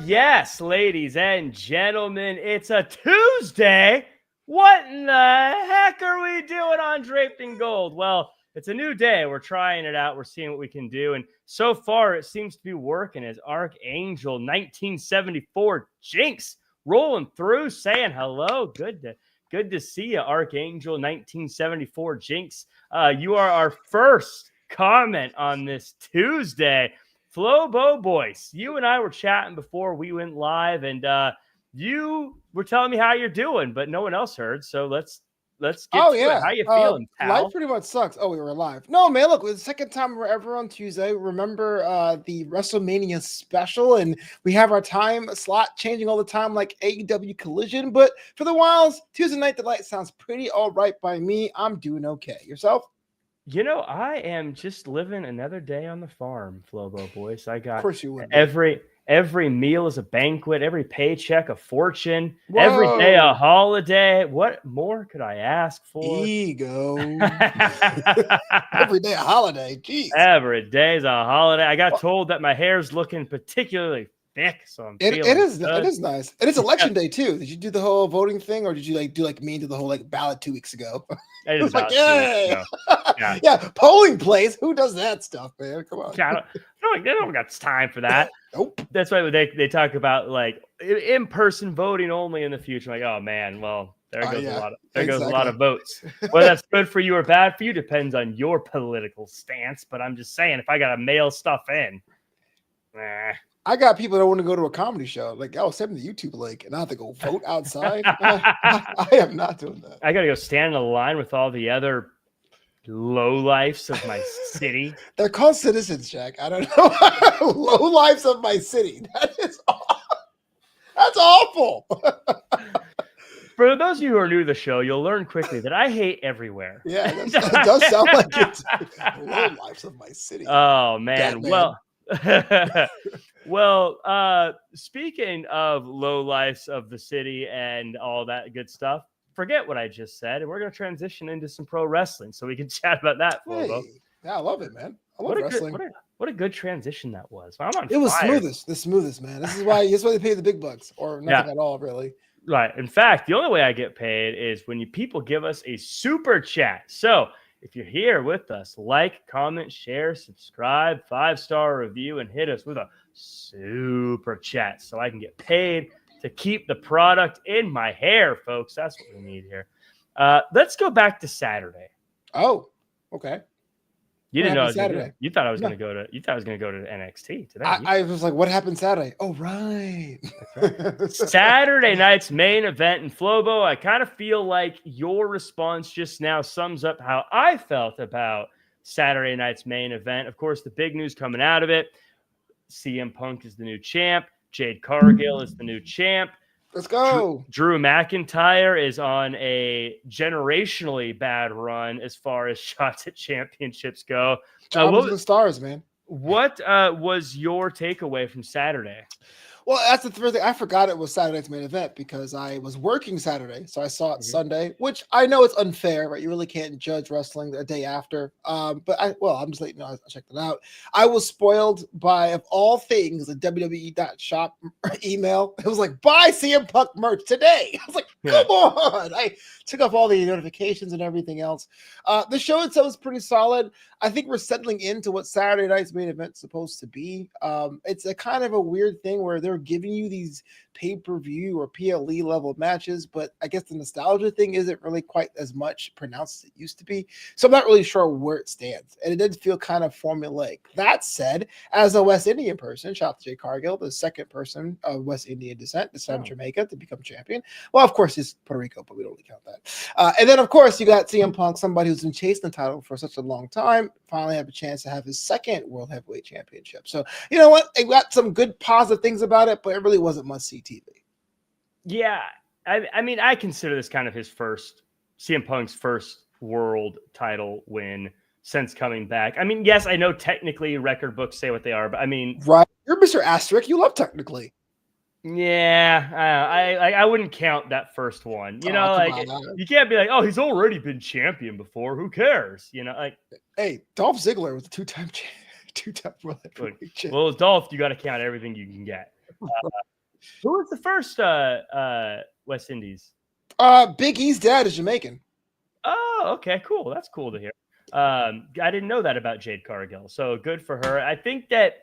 Yes, ladies and gentlemen, it's a Tuesday. What in the heck are we doing on Draped in Gold? Well, it's a new day. We're trying it out. We're seeing what we can do. And so far, it seems to be working as Archangel 1974 Jinx rolling through, saying hello. Good to see you, Archangel 1974 Jinx. You are our first comment on this Tuesday. Flobo boys, you and I were chatting before we went live, and you were telling me how you're doing, but no one else heard. So let's get to it. How you feeling, pal? Life pretty much sucks. Oh, we were live. No, man, look, it's the second time we're ever on Tuesday. Remember the WrestleMania special, and we have our time slot changing all the time like AEW Collision. But for the whiles, Tuesday Night Delight sounds pretty all right by me. I'm doing okay. Yourself? You know, I am just living another day on the farm, Flobo boys. I got Of course you would. every meal is a banquet, every paycheck a fortune, every day a holiday. What more could I ask for? Ego. Every day a holiday. Jeez. Every day's a holiday. I got told that my hair's looking particularly thick, so I'm feeling it is nice. And it's election day too. Did you do the whole voting thing, or did you do like me to the whole ballot 2 weeks ago? It was like, yeah. Polling place. Who does that stuff, man? Come on. I don't got time for that. Nope. That's why they talk about like in-person voting only in the future. Like, oh man, well, there goes a lot of votes. Whether that's good for you or bad for you depends on your political stance. But I'm just saying, if I got to mail stuff in, I got people that want to go to a comedy show. Like, send me the YouTube link, and I have to go vote outside. I am not doing that. I got to go stand in a line with all the other lowlifes of my city. They're called citizens, Jack. I don't know. Lowlifes of my city. That's awful. For those of you who are new to the show, you'll learn quickly that I hate everywhere. Yeah, that does sound like it's lowlifes of my city. Oh, man. Well, speaking of lowlifes of the city and all that good stuff, forget what I just said, and we're going to transition into some pro wrestling so we can chat about that. Hey, yeah, I love it, man. I love wrestling. What a good transition that was. It was the smoothest, man. This is why they pay the big bucks, or nothing at all, really. Right. In fact, the only way I get paid is when people give us a super chat. So if you're here with us, like, comment, share, subscribe, 5-star review, and hit us with a super chat so I can get paid to keep the product in my hair, folks. That's what we need here. Let's go back to Saturday. Oh, okay. You didn't know Saturday. You thought I was going to go to. You thought I was going to go to NXT today. I was like, "What happened Saturday?" Oh, right. Saturday night's main event in Flobo. I kind of feel like your response just now sums up how I felt about Saturday night's main event. Of course, the big news coming out of it: CM Punk is the new champ. Jade Cargill is the new champ. Let's go. Drew McIntyre is on a generationally bad run as far as shots at championships go. What the stars, man? What was your takeaway from Saturday? Well, that's the first thing. I forgot it was Saturday's main event because I was working Saturday, so I saw it Sunday, which I know it's unfair, right? You really can't judge wrestling the day after. But I'm just letting you know, I checked it out. I was spoiled by, of all things, a WWE.shop email. It was like, buy CM Punk merch today. I was like, come on. I took off all the notifications and everything else. The show itself was pretty solid. I think we're settling into what Saturday night's main event is supposed to be. It's a kind of a weird thing where they're giving you these pay-per-view or PLE level matches, but I guess the nostalgia thing isn't really quite as much pronounced as it used to be. So I'm not really sure where it stands. And it did feel kind of formulaic. That said, as a West Indian person, shout out to Jay Cargill, the second person of West Indian descent, decided Jamaica to become champion. Well, of course, he's Puerto Rico, but we don't really count that. And then, of course, you got CM Punk, somebody who's been chasing the title for such a long time, finally have a chance to have his second World Heavyweight Championship. So, you know what? It got some good positive things about it, but it really wasn't must-see TV. Yeah. I mean, I consider this kind of CM Punk's first world title win since coming back. I mean, yes, I know technically record books say what they are, but I mean... Right. You're Mr. Asterisk. You love technically. Yeah, I wouldn't count that first one. You know, like you can't be like, oh, he's already been champion before. Who cares? You know, like, hey, Dolph Ziggler was a 2-time Two-time world heavyweight champ. Well, as Dolph, you got to count everything you can get. Who was the first West Indies? Big E's dad is Jamaican. Oh, okay, cool. That's cool to hear. I didn't know that about Jade Cargill, so good for her. I think that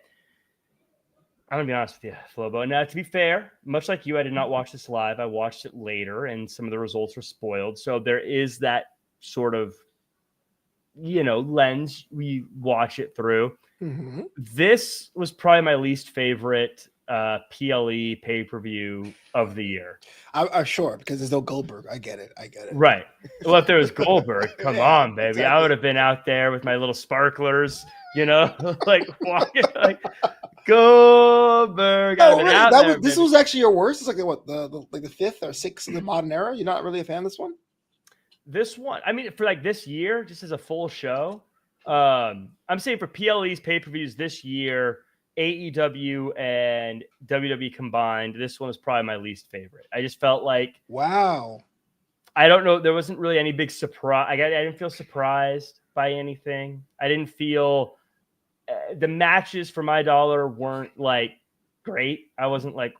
I'm gonna be honest with you, Flobo. Now, to be fair, much like you, I did not watch this live. I watched it later, and some of the results were spoiled. So there is that sort of, lens we watch it through. Mm-hmm. This was probably my least favorite PLE pay-per-view of the year. I'm sure, because there's no Goldberg. I get it. Right. Well, if there was Goldberg, come on, baby. Exactly. I would have been out there with my little sparklers, like walking like Goldberg. Oh, really? This was actually your worst? It's like the fifth or sixth of the modern era? You're not really a fan of this one? This one, I mean, for like this year, just as a full show, I'm saying for PLE's pay-per-views this year, AEW and WWE combined, this one was probably my least favorite. I just felt like, wow. I don't know. There wasn't really any big surprise. I didn't feel surprised by anything. I didn't feel the matches for my dollar weren't like great. I wasn't like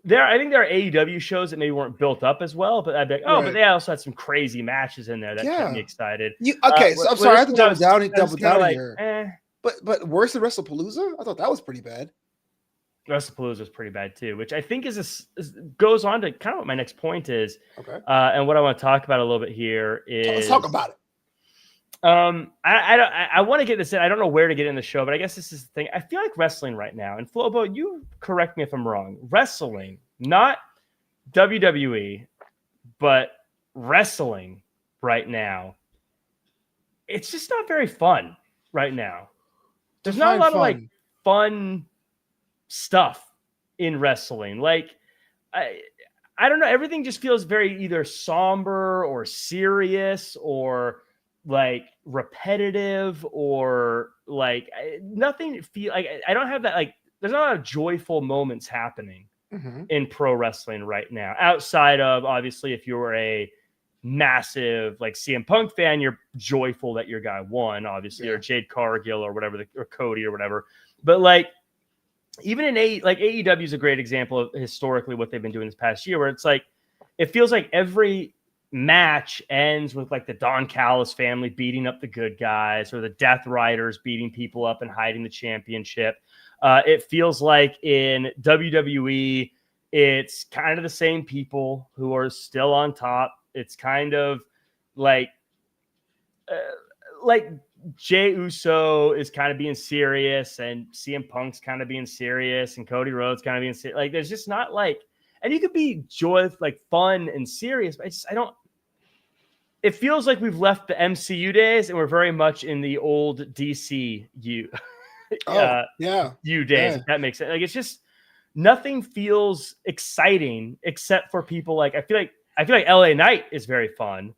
there. I think there are AEW shows that maybe weren't built up as well, but I'd be like, right. But they also had some crazy matches in there that kept me excited. So I'm sorry, I have to double down here. But worse than WrestlePalooza? I thought that was pretty bad. WrestlePalooza was pretty bad too, which I think goes on to kind of what my next point is. Okay. And what I want to talk about a little bit here is let's talk about it. I want to get this in. I don't know where to get in the show, but I guess this is the thing. I feel like wrestling right now, and Flobo, you correct me if I'm wrong. Wrestling, not WWE, but wrestling right now, it's just not very fun right now. There's not a lot of like fun stuff in wrestling. Like I don't know. Everything just feels very either somber or serious or like repetitive or like nothing feel like I don't have that. Like there's not a lot of joyful moments happening in pro wrestling right now. Outside of obviously, if you're a massive like CM Punk fan, you're joyful that your guy won, obviously, or Jade Cargill or whatever, or Cody or whatever. But like even in AEW is a great example of historically what they've been doing this past year, where it's like it feels like every match ends with like the Don Callis family beating up the good guys or the Death Riders beating people up and hiding the championship. It feels like in WWE, it's kind of the same people who are still on top. It's kind of like Jey Uso is kind of being serious and CM Punk's kind of being serious and Cody Rhodes kind of being serious. Like there's just not like, and you could be joyous, like fun and serious, but it feels like we've left the MCU days and we're very much in the old DCU days. If that makes sense. Like it's just nothing feels exciting except for people like I feel like LA Knight is very fun,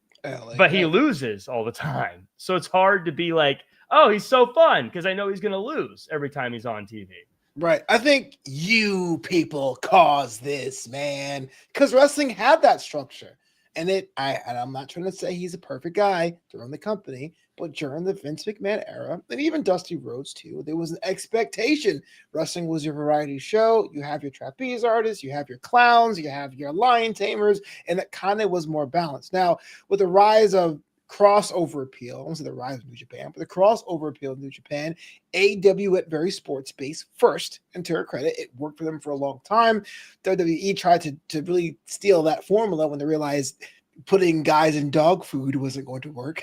but he loses all the time. So it's hard to be like, oh, he's so fun because I know he's going to lose every time he's on TV. Right. I think you people caused this, man, because wrestling had that structure. And I'm not trying to say he's a perfect guy to run the company, but during the Vince McMahon era, and even Dusty Rhodes too, there was an expectation. Wrestling was your variety show. You have your trapeze artists, you have your clowns, you have your lion tamers, and that kind of was more balanced. Now, with the rise of crossover appeal, I won't say the rise of New Japan, but the crossover appeal of New Japan, AEW went very sports-based first, and to her credit, it worked for them for a long time. WWE tried to really steal that formula when they realized putting guys in dog food wasn't going to work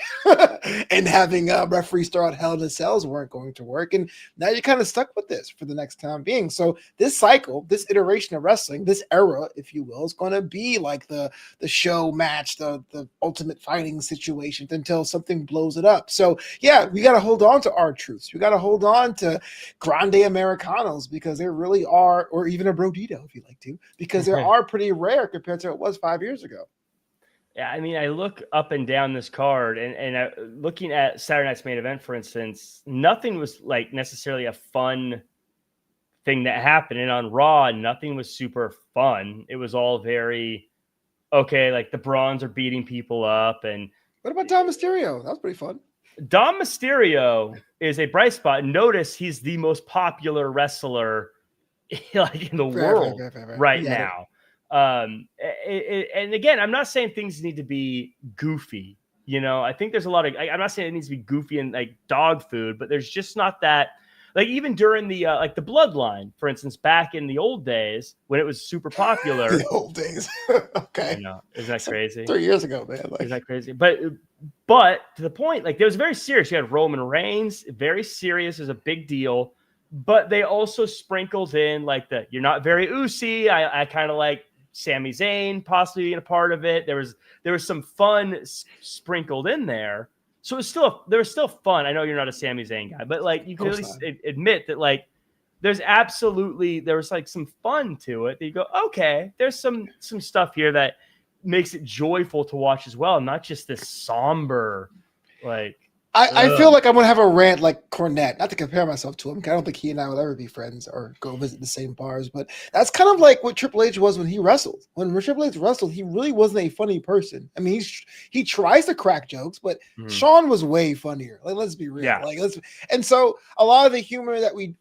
and having referees throw out Hell in the Cells weren't going to work. And now you're kind of stuck with this for the next time being. So this cycle, this iteration of wrestling, this era, if you will, is going to be like the show match, the ultimate fighting situation until something blows it up. So yeah, we got to hold on to our truths. We got to hold on to Grande Americanos because they really are, or even a Brodito if you like to, because they are pretty rare compared to what it was 5 years ago. Yeah, I mean, I look up and down this card and looking at Saturday night's main event, for instance, nothing was like necessarily a fun thing that happened. And on Raw, nothing was super fun. It was all very, okay, like the Brawns are beating people up. And what about Tom Mysterio? That was pretty fun. Dom Mysterio is a bright spot. Notice he's the most popular wrestler like in the world right now. And again, I'm not saying things need to be goofy. I think there's a lot of. I'm not saying it needs to be goofy and like dog food, but there's just not that. Like even during the like the Bloodline, for instance, back in the old days when it was super popular. The old days, okay. I know, isn't that crazy? 3 years ago, man. Isn't that crazy? But to the point, like, there was very serious. You had Roman Reigns, very serious, is a big deal. But they also sprinkled in like you're not very Uzi. I kind of like Sami Zayn possibly being a part of it. There was some fun sprinkled in there. So there was still fun. I know you're not a Sami Zayn guy, but like you can at least admit that like there was like some fun to it. That you go, okay, there's some stuff here that makes it joyful to watch as well, not just this somber like. I feel like I'm going to have a rant like Cornette, not to compare myself to him. I don't think he and I will ever be friends or go visit the same bars, but that's kind of like what Triple H was when he wrestled. When Triple H wrestled, he really wasn't a funny person. I mean, he tries to crack jokes, but Shawn was way funnier. Like, let's be real. Yeah. And so a lot of the humor that we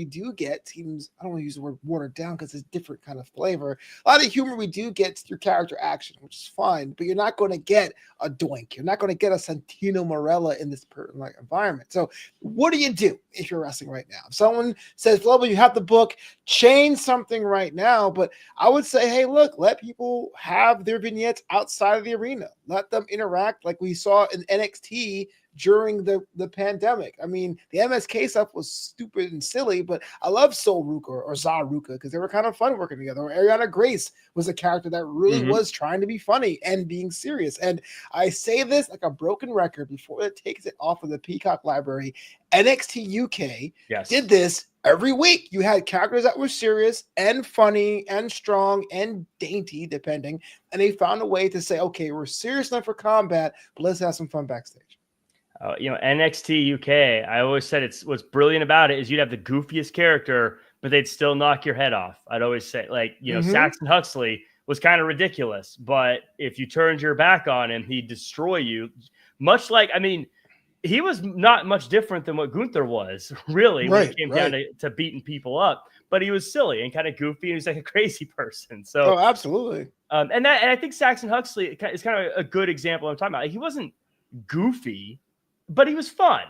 do get seems, I don't want to use the word watered down because it's a different kind of flavor. A lot of humor we do get through character action, which is fine, but you're not going to get a Doink. You're not going to get a Santino Marella in this environment. So what do you do if you're wrestling right now? If someone says, Flobo, you have the book, change something right now. But I would say, hey, look, let people have their vignettes outside of the arena. Let them interact like we saw in NXT during the pandemic. I mean, the MSK stuff was stupid and silly, but I love Sol Ruka or Za Ruka because they were kind of fun working together. Or Ariana Grace was a character that really was trying to be funny and being serious. And I say this like a broken record before it takes it off of the Peacock library. NXT UK did this every week. You had characters that were serious and funny and strong and dainty, depending. And they found a way to say, okay, we're serious enough for combat, but let's have some fun backstage. NXT UK, I always said what's brilliant about it is you'd have the goofiest character, but they'd still knock your head off. I'd always say, like, Saxon Huxley was kind of ridiculous, but if you turned your back on him, he'd destroy you. Much like, I mean, he was not much different than what Gunther was, really, when it came down to beating people up. But he was silly and kind of goofy, and he was like a crazy person. So, absolutely. And I think Saxon Huxley is kind of a good example I'm talking about. Like, he wasn't goofy, but he was fun,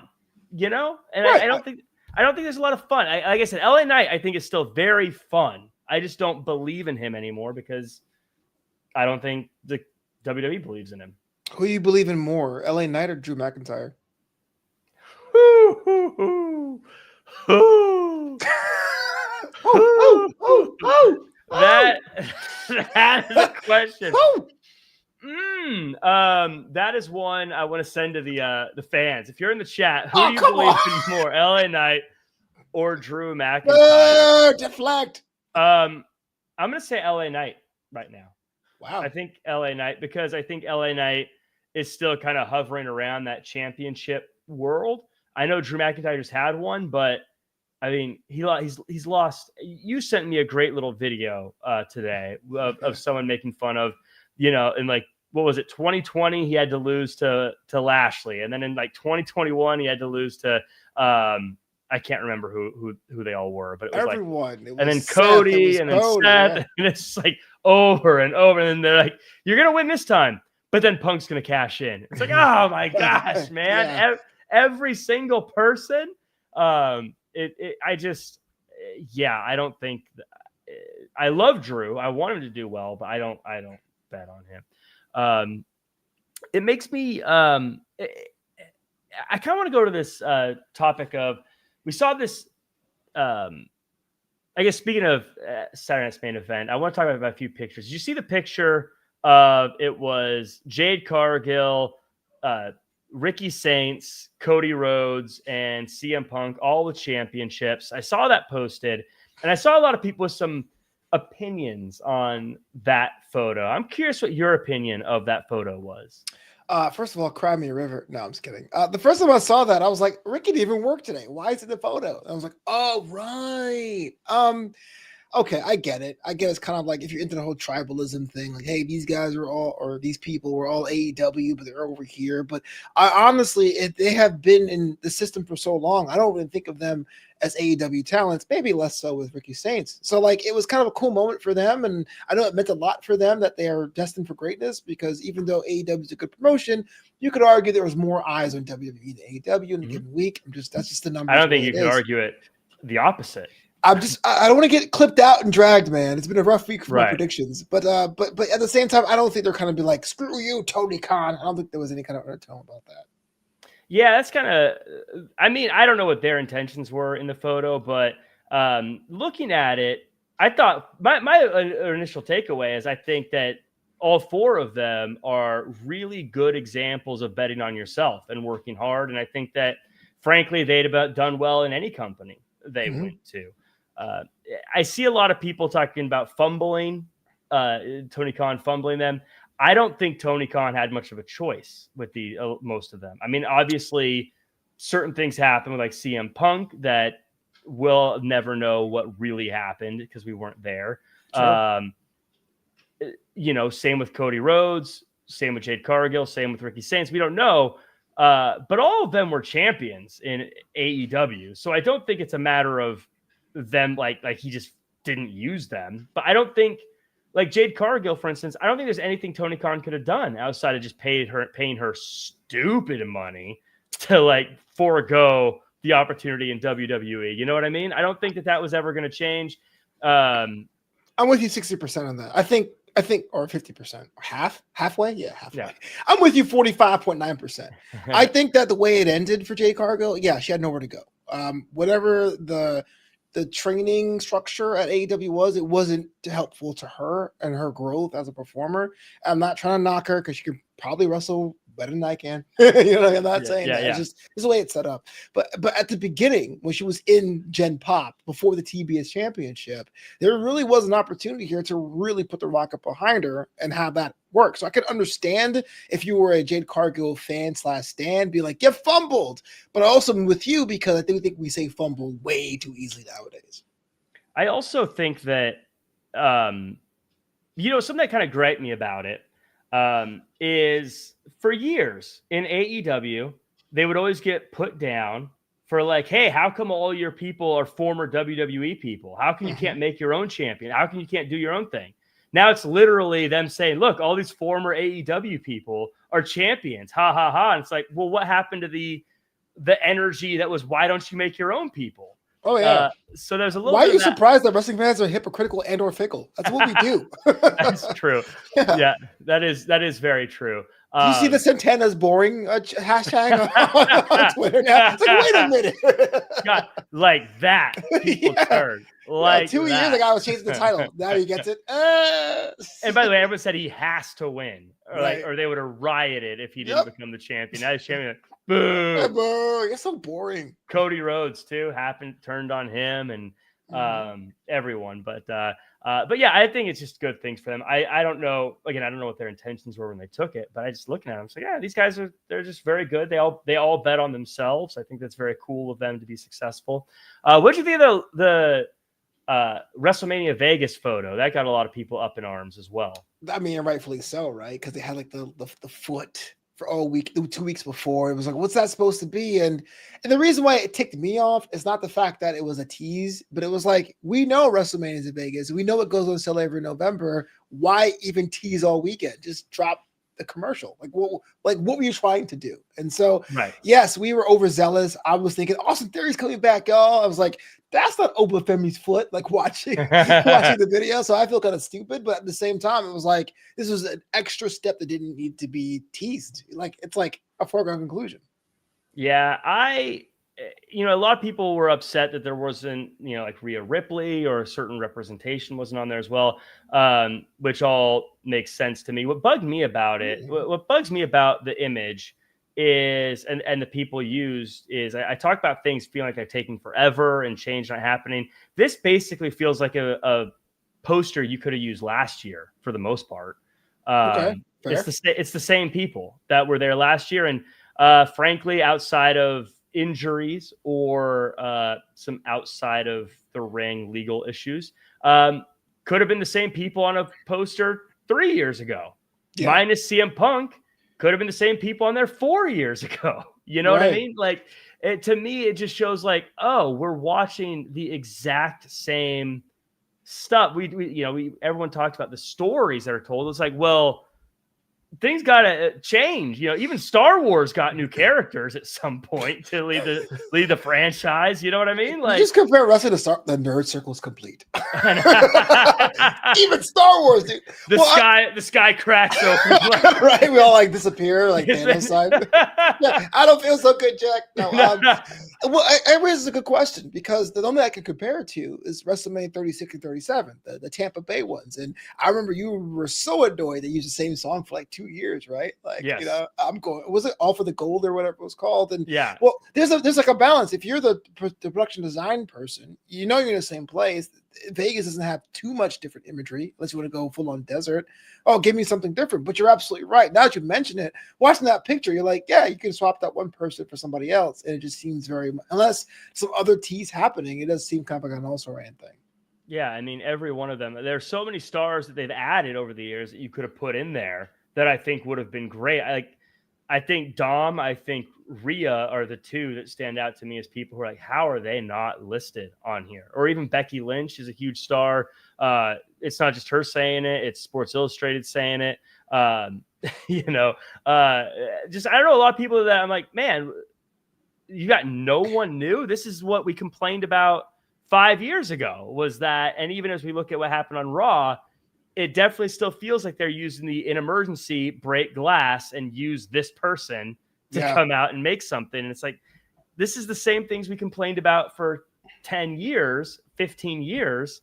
And I don't think there's a lot of fun. Like I said, LA Knight, I think is still very fun. I just don't believe in him anymore because I don't think the WWE believes in him. Who you believe in more, LA Knight or Drew McIntyre? That is a question. That is one I want to send to the fans. If you're in the chat, who do you believe in more, LA Knight or Drew McIntyre? Deflect. I'm gonna say LA Knight right now. Wow. I think LA Knight because I think LA Knight is still kind of hovering around that championship world. I know Drew McIntyre just had one, but I mean, he's lost. You sent me a great little video today of someone making fun of, in like, what was it, 2020, he had to lose to Lashley. And then in like 2021, he had to lose to, I can't remember who they all were, but it was everyone. And then Cody and then Seth. And it's just like over and over. And then they're like, you're going to win this time. But then Punk's going to cash in. It's like, oh my gosh, man. Yeah. Every single person. I don't think I love Drew. I want him to do well, but I don't bet on him. It makes me I kind of want to go to this topic of, we saw this I guess speaking of Saturday Night's Main Event, I want to talk about a few pictures. Did you see the picture of, it was Jade Cargill, Ricky Saints, Cody Rhodes, and CM Punk, all with championships. I saw that posted, and I saw a lot of people with some opinions on that photo. I'm curious what your opinion of that photo was. First of all, cry me a river. No, I'm just kidding. The first time I saw that, I was like, Ricky didn't even work today. Why is it the photo? I was like, oh, right. Okay, I get it. I get it's kind of like if you're into the whole tribalism thing, like, hey, these guys are all, or these people were all AEW, but they're over here. But I honestly, if they have been in the system for so long, I don't even think of them as AEW talents, maybe less so with Ricky Saints. So, like, it was kind of a cool moment for them. And I know it meant a lot for them that they are destined for greatness because even though AEW is a good promotion, you could argue there was more eyes on WWE than AEW in a given week. That's just the number. I don't think you could argue it the opposite. I don't want to get clipped out and dragged, man. It's been a rough week for my predictions, but at the same time, I don't think they're kind of be like, screw you, Tony Khan. I don't think there was any kind of undertone about that. Yeah, that's kind of, I mean, I don't know what their intentions were in the photo, but looking at it, I thought my initial takeaway is I think that all four of them are really good examples of betting on yourself and working hard. And I think that, frankly, they'd have done well in any company they went to. I see a lot of people talking about fumbling, Tony Khan fumbling them. I don't think Tony Khan had much of a choice with the most of them. I mean, obviously, certain things happen with like CM Punk that we'll never know what really happened because we weren't there. Sure. Same with Cody Rhodes, same with Jade Cargill, same with Ricky Saints. We don't know. But all of them were champions in AEW. So I don't think it's a matter of them like he just didn't use them. But I don't think, like Jade Cargill, for instance, I don't think there's anything Tony Khan could have done outside of just paying her stupid money to like forego the opportunity in WWE. You know what I mean? I don't think that was ever going to change. I'm with you 60% on that. I think, or 50%, halfway. Yeah, halfway. Yeah. I'm with you 45.9%. I think that the way it ended for Jade Cargill, yeah, she had nowhere to go. Whatever the training structure at AEW was, it wasn't helpful to her and her growth as a performer. I'm not trying to knock her because she could probably wrestle better than I can. I'm not saying that. Yeah. It's the way it's set up. But at the beginning, when she was in Gen Pop before the TBS Championship, there really was an opportunity here to really put the rocket behind her and have that work. So I could understand if you were a Jade Cargill fan /stan, be like, you fumbled. But I also am with you because I think we say fumble way too easily nowadays. I also think that, something that kind of griped me about it is for years in AEW, they would always get put down for like, hey, how come all your people are former WWE people? How come you can't make your own champion? How come you can't do your own thing? Now it's literally them saying, look, all these former AEW people are champions. Ha, ha, ha. And it's like, well, what happened to the energy that was, why don't you make your own people? Oh, yeah. So there's a little Why are you surprised that wrestling fans are hypocritical and or fickle? That's what we do. That's true. Yeah, that is very true. Do you see the Santana's boring hashtag on Twitter now? It's like, wait a minute. God, like that. People turn. Like 2 years ago, I was chasing the title. Now he gets it. And by the way, everyone said he has to win, or they would have rioted if he didn't become the champion. Now he's champion. Boo! Boo! You're so boring. Cody Rhodes too turned on him and everyone, but yeah, I think it's just good things for them. I don't know. Again, I don't know what their intentions were when they took it, but I just looking at them, it's like, yeah, these guys they're just very good. They all bet on themselves. I think that's very cool of them to be successful. What do you think of the WrestleMania Vegas photo? That got a lot of people up in arms as well. I mean, rightfully so, right? Because they had like the foot for all week, 2 weeks before. It was like, what's that supposed to be? And the reason why it ticked me off is not the fact that it was a tease, but it was like, we know WrestleMania is in Vegas. We know it goes on sale every November. Why even tease all weekend? Just drop the commercial. What were you trying to do? And so, yes, we were overzealous. I was thinking Austin Theory's coming back, y'all. I was like, that's not Obafemi's foot, like watching the video. So I feel kind of stupid, but at the same time, it was like, this was an extra step that didn't need to be teased. Like, it's like a foregone conclusion. Yeah, a lot of people were upset that there wasn't, like Rhea Ripley or a certain representation wasn't on there as well, which all makes sense to me. What bugged me about it, what bugs me about the image is, and the people used is, I talk about things feeling like they're taking forever and change not happening. This basically feels like a poster you could have used last year for the most part. It's the same people that were there last year. And frankly, outside of injuries or some outside of the ring legal issues, Could have been the same people on a poster 3 years ago. Yeah. Minus CM Punk, could have been the same people on there 4 years ago. You know what I mean? Like, to me, it just shows like, oh, we're watching the exact same stuff. Everyone talks about the stories that are told. It's like, well, things got to change. Even Star Wars got new characters at some point to lead the franchise. You know what I mean? Like, you just compare wrestling to the nerd circle is complete. Even Star Wars, dude. The sky cracks open. Right? We all like disappear like Thanos side. Yeah, I don't feel so good, Jack. No. Well, I raise a good question because the only I can compare it to is WrestleMania 36 and 37, the Tampa Bay ones. And I remember you were so annoyed they used the same song for like 2 years, right? Like, yes. I'm going, was it All for the Gold or whatever it was called? And yeah, well, there's like a balance. If you're the production design person, you're in the same place. Vegas doesn't have too much different imagery unless you want to go full on desert. Oh, give me something different. But you're absolutely right. Now that you mention it, watching that picture, you're like, yeah, you can swap that one person for somebody else. And it just seems unless some other tease happening, it does seem kind of like an also ran thing. Yeah, I mean, every one of them. There's so many stars that they've added over the years that you could have put in there that I think would have been great. I think Dom, I think Rhea are the two that stand out to me as people who are like, how are they not listed on here? Or even Becky Lynch is a huge star. It's not just her saying it; it's Sports Illustrated saying it. Just I don't know a lot of people that I'm like, man, you got no one new. This is what we complained about 5 years ago. Was that, and even as we look at what happened on Raw, it definitely still feels like they're using the in emergency break glass and use this person to come out and make something. And it's like, this is the same things we complained about for 10 years, 15 years,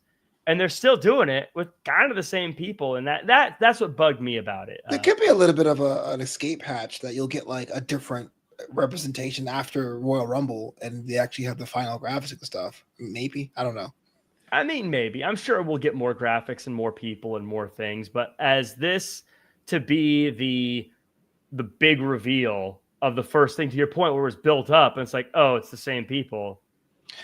and they're still doing it with kind of the same people. And that's what bugged me about it. There could be a little bit of an escape hatch that you'll get like a different representation after Royal Rumble and they actually have the final graphics and stuff. Maybe. I don't know. I mean, maybe. I'm sure we'll get more graphics and more people and more things, but as this to be the big reveal of the first thing, to your point, where it was built up, and it's like, oh, it's the same people.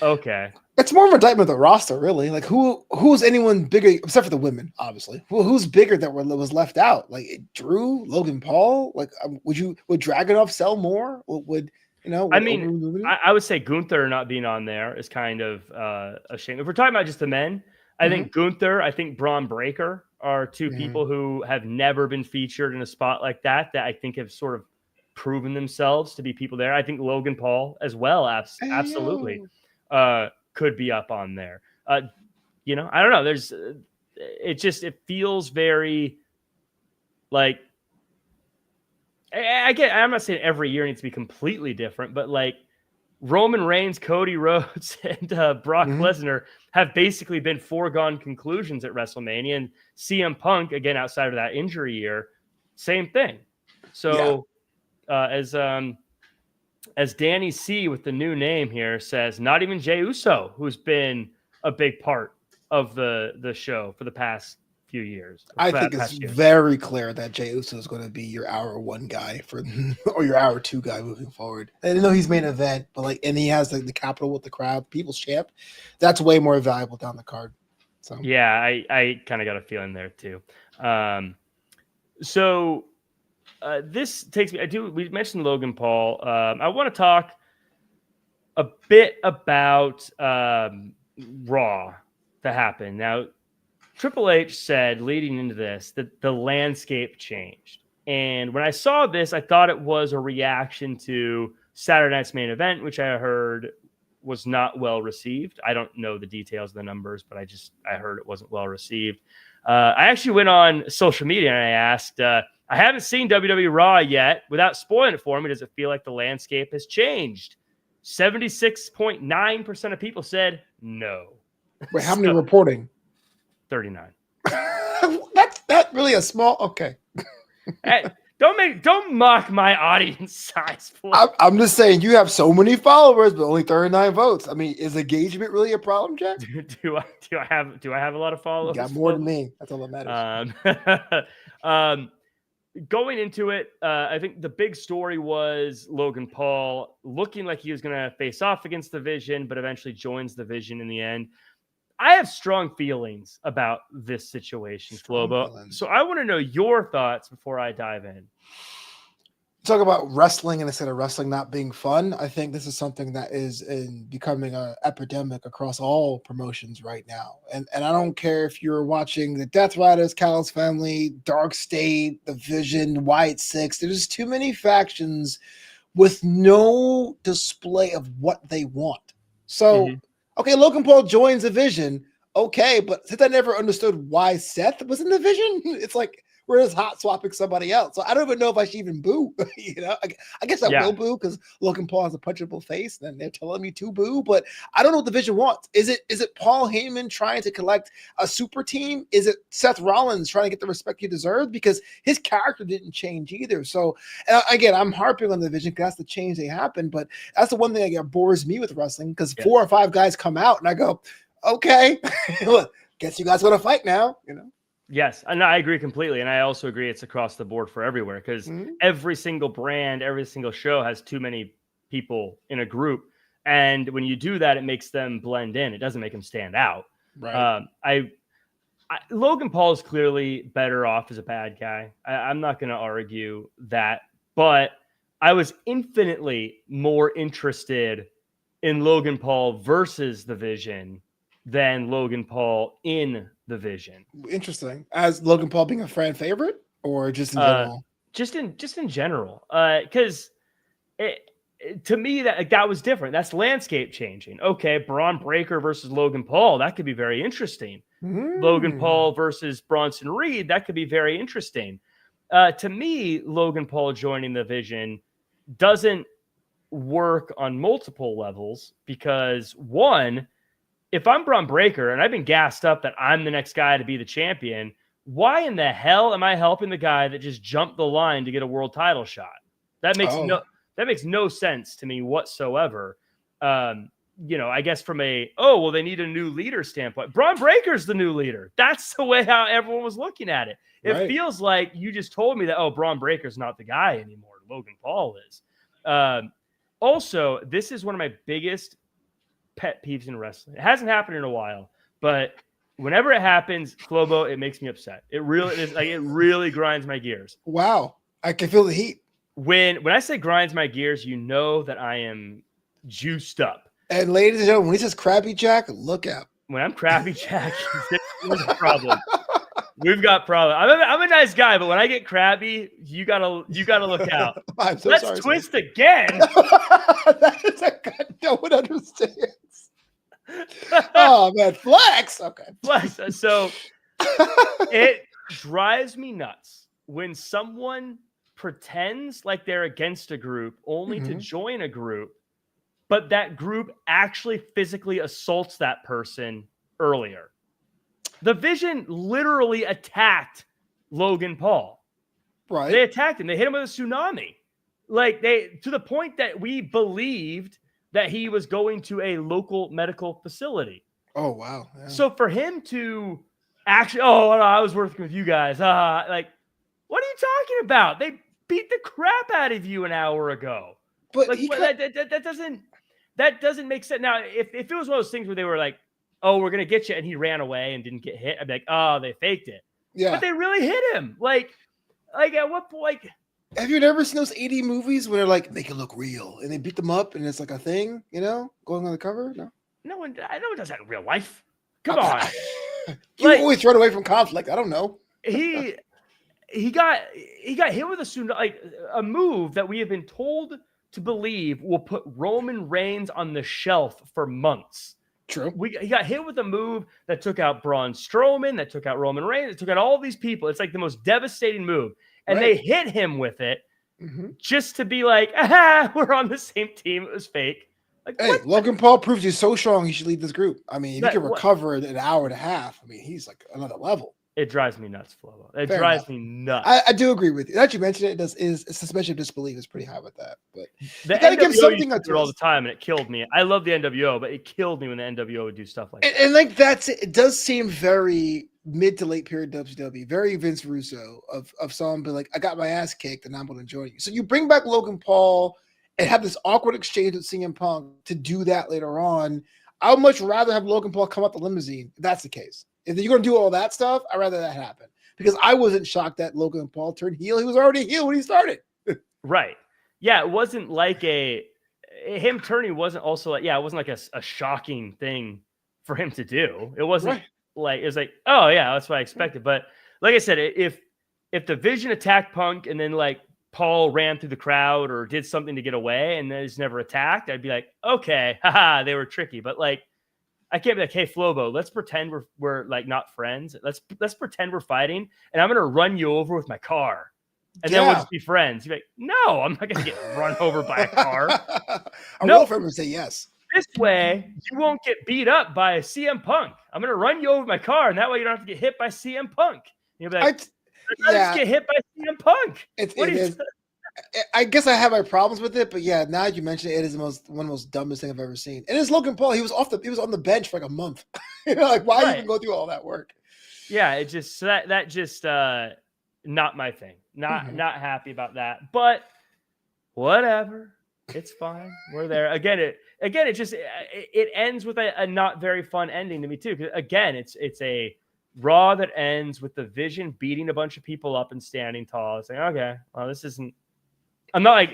Okay. It's more of a indictment of the roster, really. Like, who's anyone bigger, except for the women, obviously. Who's bigger that was left out? Like, Drew, Logan Paul? Like, would Dragunov sell more? I would say Gunther not being on there is kind of a shame. If we're talking about just the men, I think Gunther, I think Braun Breaker are two people who have never been featured in a spot like that I think have sort of proven themselves to be people there. I think Logan Paul as well, absolutely could be up on there. I don't know. It feels very like, I'm not saying every year needs to be completely different, but like Roman Reigns, Cody Rhodes, and Brock Lesnar have basically been foregone conclusions at WrestleMania. And CM Punk, again, outside of that injury year, same thing. So as Danny C with the new name here says, not even Jey Uso, who's been a big part of the show for the past few years. I think it's very clear that Jey Uso is going to be your hour one guy or your hour two guy moving forward. And I know he's main event, but and he has the capital with the crowd, people's champ. That's way more valuable down the card. So yeah, I kind of got a feeling there too. This takes me. We mentioned Logan Paul. I want to talk a bit about Raw that happened now. Triple H said leading into this that the landscape changed. And when I saw this, I thought it was a reaction to Saturday night's main event, which I heard was not well received. I don't know the details of the numbers, but I heard it wasn't well received. I actually went on social media and I asked, I haven't seen WWE Raw yet. Without spoiling it for me, does it feel like the landscape has changed? 76.9% of people said no. Wait, how many reporting? 39. That's not really a small. Okay. Hey, don't mock my audience size. I'm just saying you have so many followers, but only 39 votes. I mean, is engagement really a problem, Jack? Do I have a lot of followers? You got more than me. That's all that matters. Going into it, I think the big story was Logan Paul looking like he was going to face off against the Vision, but eventually joins the Vision in the end. I have strong feelings about this situation, Flobo. So I want to know your thoughts before I dive in. Talk about wrestling and instead of wrestling not being fun. I think this is something that is becoming an epidemic across all promotions right now. And I don't care if you're watching the Death Riders, Callis Family, Dark State, The Vision, White Six. There's too many factions with no display of what they want. So, okay, Logan Paul joins the Vision. Okay, but since I never understood why Seth was in the Vision, it's like we're just hot swapping somebody else. So I don't even know if I should even boo. I guess I will boo because Logan Paul has a punchable face, and they're telling me to boo. But I don't know what the Vision wants. Is it Paul Heyman trying to collect a super team? Is it Seth Rollins trying to get the respect he deserves? Because his character didn't change either. So again, I'm harping on the Vision because that's the change that happened. But that's the one thing that bores me with wrestling because 4 or 5 guys come out and I go, okay, guess you guys want to fight now, Yes, and I agree completely. And I also agree it's across the board for everywhere because every single brand, every single show has too many people in a group. And when you do that, it makes them blend in. It doesn't make them stand out. Right. Logan Paul is clearly better off as a bad guy. I'm not going to argue that. But I was infinitely more interested in Logan Paul versus the Vision than Logan Paul in the Vision. Interesting. As Logan Paul being a fan favorite, or just in general? Just in general, because to me that was different. That's landscape changing. Okay, Braun Breaker versus Logan Paul, that could be very interesting. Logan Paul versus Bronson Reed, that could be very interesting. To me, Logan Paul joining the Vision doesn't work on multiple levels because one, if I'm Braun Breaker and I've been gassed up that I'm the next guy to be the champion, why in the hell am I helping the guy that just jumped the line to get a world title shot? That makes no sense to me whatsoever. I guess from they need a new leader standpoint. Braun Breaker's the new leader. That's the way how everyone was looking at it. It feels like you just told me that, Braun Breaker's not the guy anymore. Logan Paul is. Also, this is one of my biggest pet peeves in wrestling. It hasn't happened in a while, but whenever it happens, Flobo, it makes me upset. It really is it really grinds my gears. Wow. I can feel the heat. When I say grinds my gears, you know that I am juiced up. And ladies and gentlemen, when he says Krabby Jack, look out. When I'm Krabby Jack, there's a problem. We've got problems. I'm a nice guy, but when I get crabby, you gotta look out. Let's twist again. That is a God, no one understands. Oh man, flex. Okay, flex. So it drives me nuts when someone pretends like they're against a group only to join a group, but that group actually physically assaults that person earlier. The Vision literally attacked Logan Paul. Right. They attacked him. They hit him with a tsunami. To the point that we believed that he was going to a local medical facility. Oh, wow. Yeah. So for him to actually, I was working with you guys. What are you talking about? They beat the crap out of you an hour ago. But that doesn't make sense. Now, if it was one of those things where they were like, we're going to get you, and he ran away and didn't get hit, I'd be like, they faked it. Yeah. But they really hit him. Like at what point? Have you never seen those 80 movies where they're like, make it look real, and they beat them up, and it's like a thing, going on the cover? No one does that in real life. Come on. You always run away from conflict. I don't know. he got hit with a move that we have been told to believe will put Roman Reigns on the shelf for months. True. He got hit with a move that took out Braun Strowman, that took out Roman Reigns, that took out all these people. It's like the most devastating move. And they hit him with it just to be like, we're on the same team. It was fake. Logan Paul proves he's so strong he should lead this group. I mean, if he can recover in an hour and a half, I mean, he's like another level. It drives me nuts, Flobo. It drives me nuts. I do agree with you. That you mentioned it, suspension of disbelief is pretty high with that. But the NWO give something used to do it all the time, and it killed me. I love the NWO, but it killed me when the NWO would do stuff like that. And like that's it does seem very mid to late period WCW, very Vince Russo of someone be like, I got my ass kicked and I'm going to join you. So you bring back Logan Paul and have this awkward exchange with CM Punk to do that later on. I would much rather have Logan Paul come out the limousine if that's the case. If you're going to do all that stuff, I'd rather that happen. Because I wasn't shocked that Logan Paul turned heel. He was already a heel when he started. Right. Yeah, it wasn't like him turning wasn't also like, it wasn't like a shocking thing for him to do. It wasn't like, it was like, oh yeah, that's what I expected. But like I said, if the Vision attacked Punk and then like Paul ran through the crowd or did something to get away and then he's never attacked, I'd be like, okay, haha, they were tricky. But like, I can't be like, hey, Flobo, let's pretend we're like not friends. Let's pretend we're fighting, and I'm gonna run you over with my car, and then we'll just be friends. You're like, no, I'm not gonna get run over by a car. No, friend would say yes. This way, you won't get beat up by a CM Punk. I'm gonna run you over with my car, and that way you don't have to get hit by CM Punk. You'll be like, I just get hit by CM Punk. I guess I have my problems with it, but yeah, now that you mention it, it is one of the most dumbest thing I've ever seen. And it's Logan Paul. He was on the bench for like a month. Like why even go through all that work? Yeah, it just that just not my thing. Not happy about that. But whatever. It's fine. We're there. Again, it ends with a not very fun ending to me too. Because again, it's a Raw that ends with the Vision beating a bunch of people up and standing tall. It's like, okay, well, this isn't. I'm not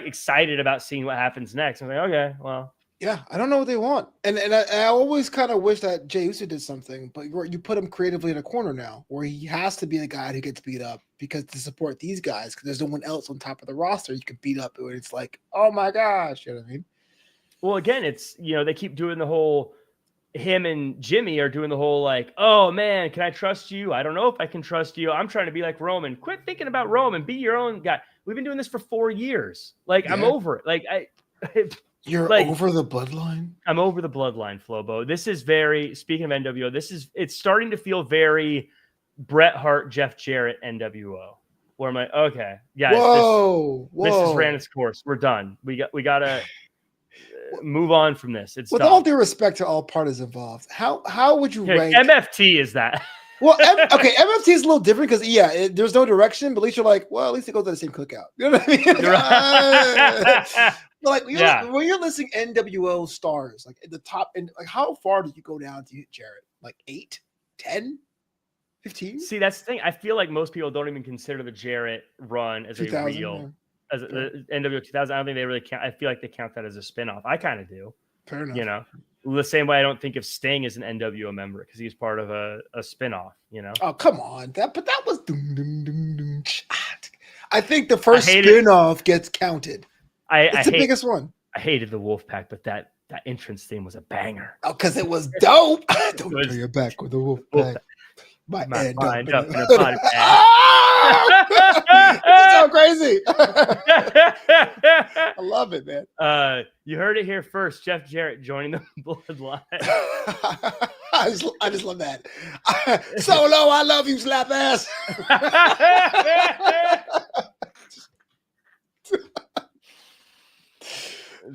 excited about seeing what happens next. I'm like, okay, well, yeah, I don't know what they want, and I always kind of wish that Jey Uso did something, but you put him creatively in a corner now, where he has to be the guy who gets beat up because to support these guys, because there's no one else on top of the roster you can beat up. Where it's like, oh my gosh, you know what I mean? Well, again, it's they keep doing the whole. Him and Jimmy are doing the whole like, oh man, can I trust you? I don't know if I can trust you. I'm trying to be like Roman. Quit thinking about Roman. Be your own guy. We've been doing this for 4 years. Like I'm over it. Like you're like, over the bloodline. I'm over the bloodline, Flobo. This is very. Speaking of NWO, it's starting to feel very Bret Hart, Jeff Jarrett NWO. Where I'm like, okay, guys, this has ran its course. We're done. We gotta. Move on from this. It's with done. all due respect to all parties involved. How would you rank MFT? Is that well? Okay, MFT is a little different because there's no direction, but at least you're like, well, at least they go to the same cookout. You know what I mean? But like when you're listing NWO stars, like at the top, and like how far did you go down to hit Jarrett? Like 8, 10, 15? See, that's the thing. I feel like most people don't even consider the Jarrett run as a real. Yeah. As the NWO 2000, I don't think they really count. I feel like they count that as a spinoff. I kind of do. Fair enough. The same way I don't think of Sting as an NWO member because he's part of a spinoff. Oh come on, that was. I think the first spinoff gets counted. It's the biggest one. I hated the Wolfpack, but that entrance theme was a banger. Oh, because it was dope. Don't turn your back with the Wolfpack. My mind up in a body bag. It's so crazy. I love it, man. You heard it here first. Jeff Jarrett joining the bloodline. I just love that. Solo, I love you, slap ass.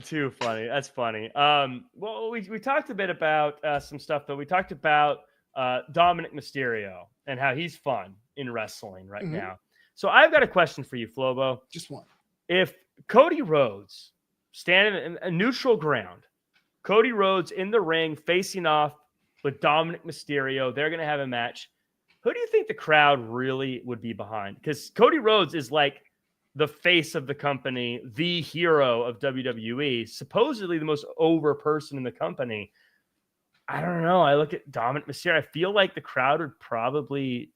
Too funny. That's funny. Well, we talked a bit about some stuff, but we talked about Dominic Mysterio and how he's fun in wrestling right now. So I've got a question for you, Flobo. Just one. If Cody Rhodes standing in a neutral ground, Cody Rhodes in the ring facing off with Dominic Mysterio, they're going to have a match. Who do you think the crowd really would be behind? Because Cody Rhodes is like the face of the company, the hero of WWE, supposedly the most over person in the company. I don't know. I look at Dominic Mysterio. I feel like the crowd would probably,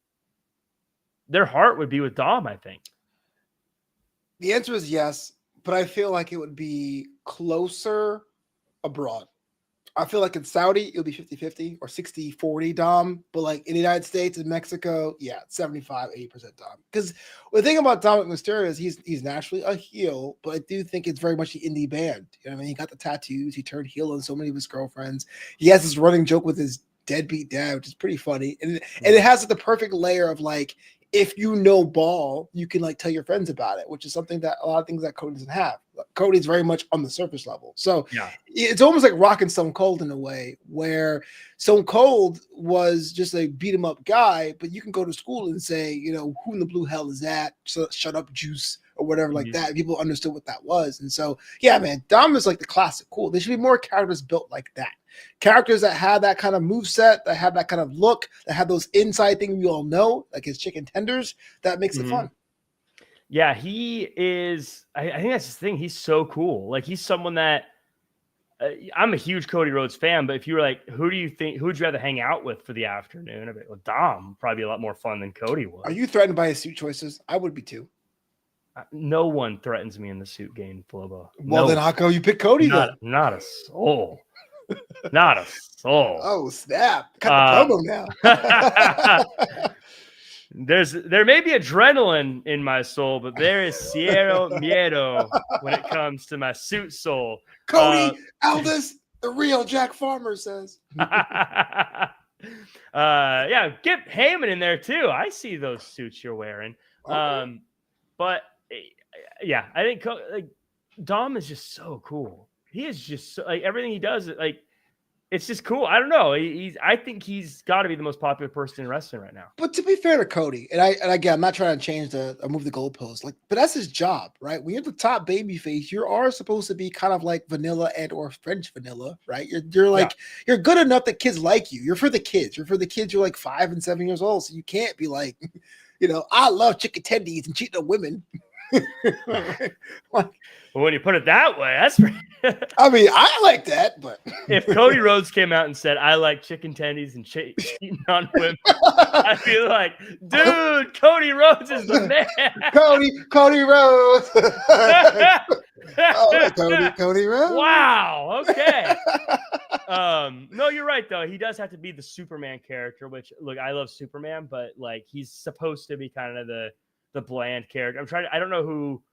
their heart would be with Dom, I think. The answer is yes, but I feel like it would be closer abroad. I feel like in Saudi, it'll be 50-50 or 60-40 Dom. But like in the United States and Mexico, 75-80% Dom. Because the thing about Dominic Mysterio is he's naturally a heel, but I do think it's very much the indie band. You know what I mean? He got the tattoos. He turned heel on so many of his girlfriends. He has this running joke with his deadbeat dad, which is pretty funny. And it has the perfect layer of like, if you know ball, you can like tell your friends about it, which is something that a lot of things that Cody doesn't have. Cody's very much on the surface level. So it's almost like Rock and Stone Cold in a way, where Stone Cold was just a beat 'em up guy, but you can go to school and say, you know, who in the blue hell is that? So shut up, Juice, or whatever like that. People understood what that was. And so, yeah, man, Dom is like the classic cool. There should be more characters built like that. Characters that have that kind of moveset, that have that kind of look, that have those inside things we all know, like his chicken tenders, that makes it fun. Yeah, he is. I think that's the thing. He's so cool. Like, he's someone that I'm a huge Cody Rhodes fan, but if you were like, who'd you rather hang out with for the afternoon? I'd be like, well, Dom would probably be a lot more fun than Cody would. Are you threatened by his suit choices? I would be too. No one threatens me in the suit game, Flobo. Well, then how come you pick Cody then? Not a soul. Not a soul. Oh, snap. Cut the promo now. There may be adrenaline in my soul, but there is cero miedo when it comes to my suit soul. Cody Aldis, the real Jack Farmer says. Yeah, get Heyman in there too. I see those suits you're wearing. Okay. But yeah, I think Dom is just so cool. He is just so, like, everything he does, like, it's just cool. I don't know. I think he's got to be the most popular person in wrestling right now. But to be fair to Cody, and again, I'm not trying to change or move the goalposts, but that's his job, right? When you're the top babyface, you are supposed to be kind of like vanilla and or French vanilla, right? You're good enough that kids like you. You're for the kids. You're like 5 and 7 years old, so you can't be like, I love chicken tendies and cheating on women. Well, when you put it that way, that's pretty... I mean, I like that, but if Cody Rhodes came out and said, I like chicken tendies and cheating on women, I'd be like, dude, Cody Rhodes is the man. Cody Rhodes. Cody Rhodes. Wow. Okay. No, you're right though. He does have to be the Superman character, which, look, I love Superman, but like, he's supposed to be kind of the bland character. I don't know who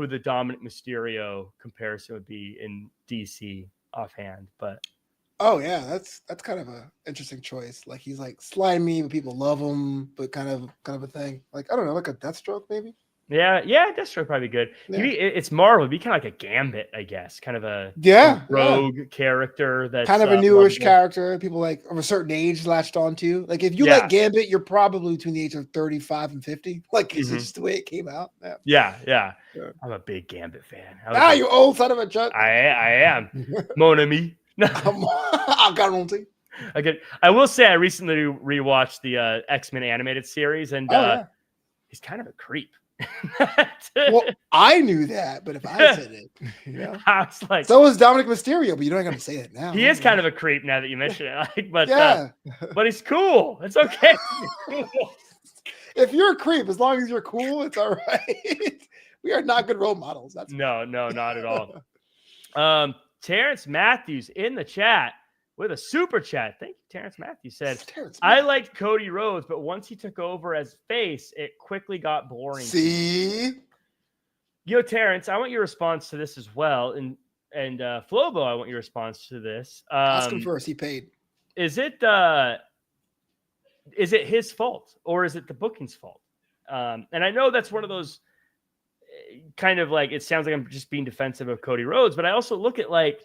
the Dominic Mysterio comparison would be in DC offhand, but yeah, that's kind of a interesting choice. Like, he's like slimy, but people love him, but kind of a thing. Like, I don't know, like a Deathstroke maybe. Yeah, Deathstroke probably good. Yeah. It's Marvel. It'd be kind of like a Gambit, I guess. Kind of a rogue character that's kind of a newish character. People like of a certain age latched onto. Like, if you like Gambit, you're probably between the age of 35 and 50. Like, it's just the way it came out. Yeah. I'm a big Gambit fan. You old son of a junk. I am. Mon ami. I will say I recently rewatched the X-Men animated series, and he's kind of a creep. Well, I knew that, but if I said it, I was like, so is Dominic Mysterio, but you don't have to say it now. He is kind of a creep now that you mention it. Like, but he's cool. It's okay. If you're a creep, as long as you're cool, it's all right. We are not good role models. That's no, not at all. Terrence Matthews in the chat with a super chat. Thank you, Terrence Matthews. Said, I liked Cody Rhodes, but once he took over as face, it quickly got boring. See? Terrence, I want your response to this as well. And Flobo, I want your response to this. Ask him first. He paid. Is it his fault or is it the booking's fault? And I know that's one of those kind of like, it sounds like I'm just being defensive of Cody Rhodes, but I also look at like,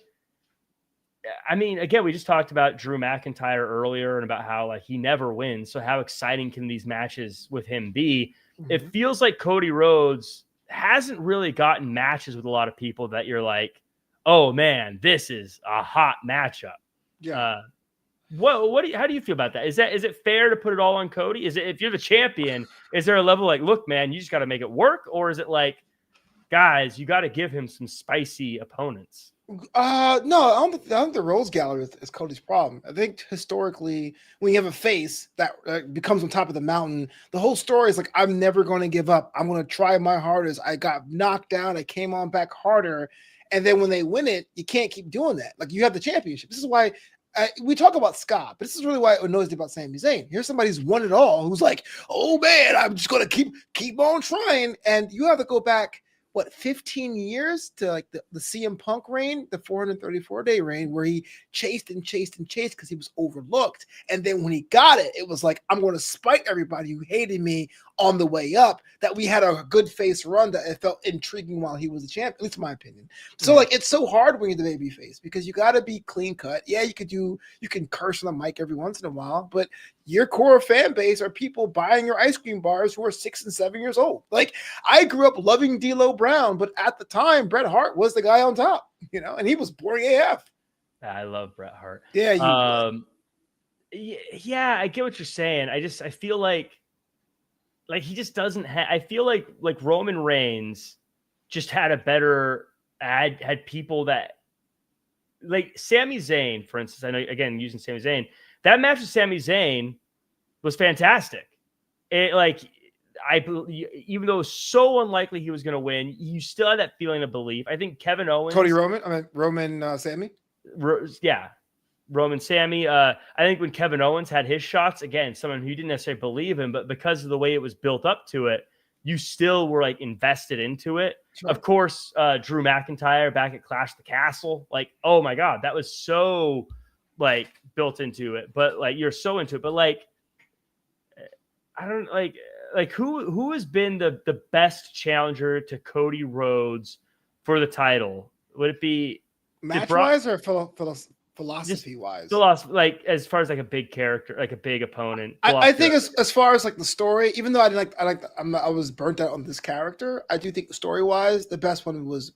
I mean, again, we just talked about Drew McIntyre earlier and about how like he never wins. So how exciting can these matches with him be? Mm-hmm. It feels like Cody Rhodes hasn't really gotten matches with a lot of people that you're like, oh man, this is a hot matchup. Yeah. How do you feel about that? Is it fair to put it all on Cody? Is it, if you're the champion, is there a level like, look, man, you just got to make it work? Or is it like, guys, you got to give him some spicy opponents? No, I don't think the Rose Gallery is Cody's problem. I think historically, when you have a face that becomes on top of the mountain, the whole story is like, I'm never going to give up. I'm going to try my hardest. I got knocked down. I came on back harder. And then when they win it, you can't keep doing that. Like, you have the championship. This is why we talk about Scott, but this is really why it annoys me about Sami Zayn. Here's somebody who's won it all, who's like, oh man, I'm just going to keep on trying. And you have to go back 15 years to like the CM Punk reign, the 434-day reign, where he chased because he was overlooked. And then when he got it, it was like, I'm going to spite everybody who hated me on the way up that we had a good face run that it felt intriguing while he was the champ, at least in my opinion. So like it's so hard when you're the baby face because you got to be clean cut. Yeah, you can curse on the mic every once in a while, but your core fan base are people buying your ice cream bars who are 6 and 7 years old. Like I grew up loving D'Lo Brown, but at the time Bret Hart was the guy on top, and he was boring AF. I love Bret Hart. Yeah, yeah, I get what you're saying. I feel like he just doesn't have. I feel like Roman Reigns just had a better had people that like Sami Zayn, for instance. I know again using Sami Zayn. That match with Sami Zayn was fantastic. It even though it was so unlikely he was going to win, you still had that feeling of belief. I think Kevin Owens, Roman Sammy, Roman Sammy. I think when Kevin Owens had his shots, again, someone who you didn't necessarily believe in, but because of the way it was built up to it, you still were like invested into it. Sure. Of course, Drew McIntyre back at Clash of the Castle, like, oh my God, that was so like built into it. But like you're so into it. But like, I don't like who has been the best challenger to Cody Rhodes for the title? Would it be match-wise or philosophy-wise? Like as far as like a big character, like a big opponent. I think as far as like the story, even though I was burnt out on this character, I do think story-wise, the best one was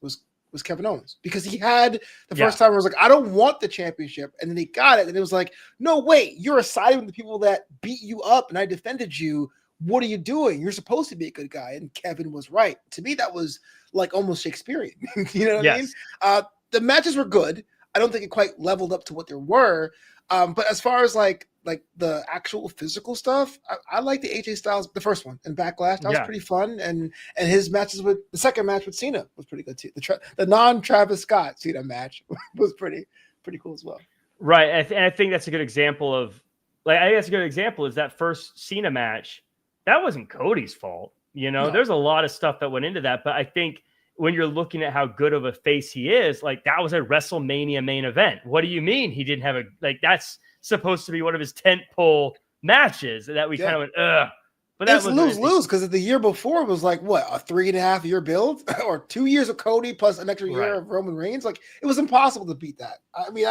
Kevin Owens because he had the first time where I was like, I don't want the championship, and then he got it, and it was like, no, wait, you're siding with the people that beat you up, and I defended you. What are you doing? You're supposed to be a good guy, and Kevin was right. To me, that was like almost Shakespearean. You know what I mean? The matches were good. I don't think it quite leveled up to what there were. But as far as like the actual physical stuff, I like the AJ Styles, the first one in Backlash. That was pretty fun. And his matches with the second match with Cena was pretty good too. The non-Travis Scott Cena match was pretty cool as well. Right. And I think that's a good example of is that first Cena match. That wasn't Cody's fault. No. There's a lot of stuff that went into that. But I think when you're looking at how good of a face he is, like that was a WrestleMania main event. What do you mean he didn't have that's supposed to be one of his tentpole matches that we kind of went, ugh. But that was lose because the year before was like what, a 3.5 year build or 2 years of Cody plus an extra year of Roman Reigns. Like it was impossible to beat that. I mean,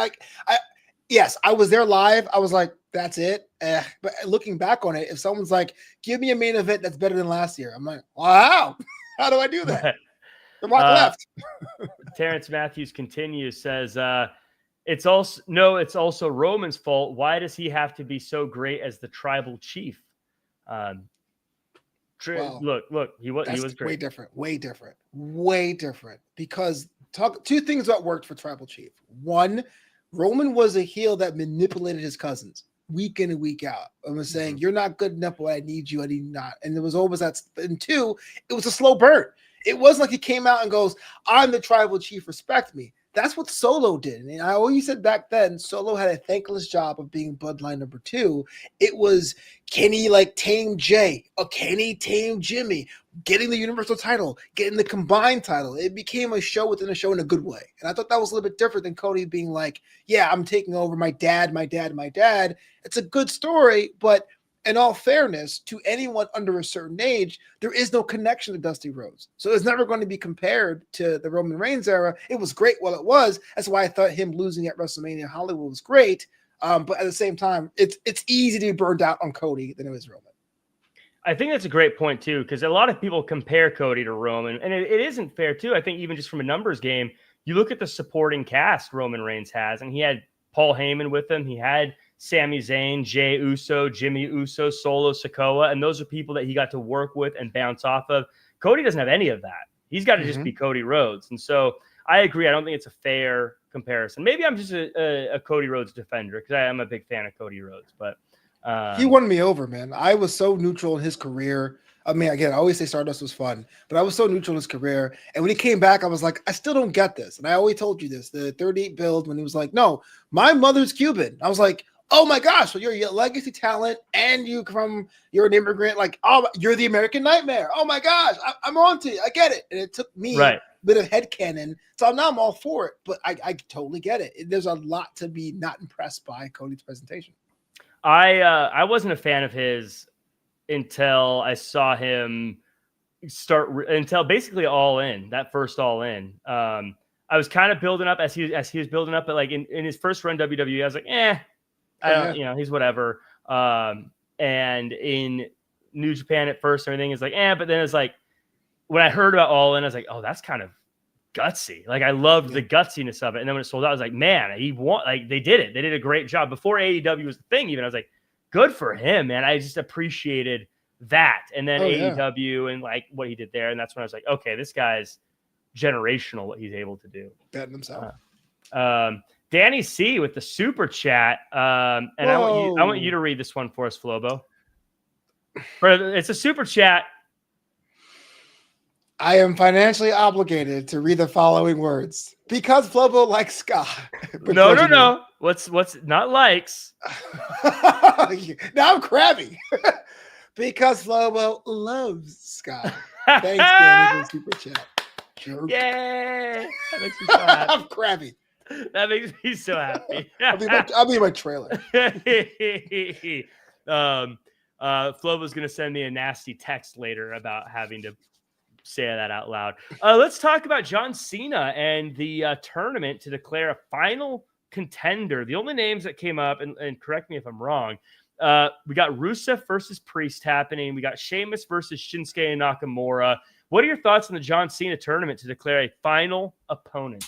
yes, I was there live. I was like, that's it. But looking back on it, if someone's like, give me a main event that's better than last year, I'm like, wow, how do I do that? The Rock left. Terrence Matthews continues, says, it's also Roman's fault. Why does he have to be so great as the tribal chief? Look, he was great. Way different. Because two things that worked for tribal chief. One, Roman was a heel that manipulated his cousins week in and week out. I was saying, you're not good enough, but I need you. I need not. And there was always that. And two, it was a slow burn. It wasn't like he came out and goes, I'm the tribal chief, respect me. That's what Solo did. And I always said back then, Solo had a thankless job of being bloodline number 2. It was, can he tame Jay? Or can he tame Jimmy? Getting the Universal title, getting the combined title. It became a show within a show in a good way. And I thought that was a little bit different than Cody being like, yeah, I'm taking over my dad. It's a good story, but in all fairness, to anyone under a certain age, there is no connection to Dusty Rhodes. So it's never going to be compared to the Roman Reigns era. It was great while it was. That's why I thought him losing at WrestleMania Hollywood was great. But at the same time, it's easy to be burned out on Cody than it is Roman. I think that's a great point, too, because a lot of people compare Cody to Roman, and it isn't fair, too. I think even just from a numbers game, you look at the supporting cast Roman Reigns has, and he had Paul Heyman with him. He had Sami Zayn, Jey Uso, Jimmy Uso, Solo Sikoa, and those are people that he got to work with and bounce off of. Cody doesn't have any of that. He's got to just be Cody Rhodes. And so I agree. I don't think it's a fair comparison. Maybe I'm just a Cody Rhodes defender because I am a big fan of Cody Rhodes. But he won me over, man. I was so neutral in his career. I mean, again, I always say Stardust was fun, but I was so neutral in his career. And when he came back, I was like, I still don't get this. And I always told you this, the 38 build, when he was like, no, my mother's Cuban. I was like, oh my gosh, so you're a legacy talent and you're an immigrant. Like, oh, you're the American Nightmare. Oh my gosh, I'm on to you. I get it. And it took me a bit of headcanon. So now I'm all for it, but I totally get it. There's a lot to be not impressed by Cody's presentation. I wasn't a fan of his until I saw him until basically All In, that first All In. I was kind of building up as he was building up, but like in his first run WWE, I was like, I don't, he's whatever. And in New Japan at first, everything is like, but then it's like, when I heard about All In, I was like, oh, that's kind of gutsy. Like I loved the gutsiness of it. And then when it sold out, I was like, man, they did it. They did a great job. Before AEW was the thing, even I was like, good for him, man. I just appreciated that. And then AEW and like what he did there. And that's when I was like, okay, this guy's generational, what he's able to do. Betting himself. Danny C with the super chat. And I want you to read this one for us, Flobo. It's a super chat. I am financially obligated to read the following words because Flobo likes ska. No. What's not likes? Now I'm crabby. Because Flobo loves ska. Thanks, Danny, for the super chat. Jerk. Yay! That makes me so happy. I'm crabby. That makes me so happy. I'll be my trailer. Flobo's gonna send me a nasty text later about having to say that out loud. Let's talk about John Cena and the tournament to declare a final contender. The only names that came up, and correct me if I'm wrong, we got Rusev versus Priest happening. We got Sheamus versus Shinsuke and Nakamura. What are your thoughts on the John Cena tournament to declare a final opponent?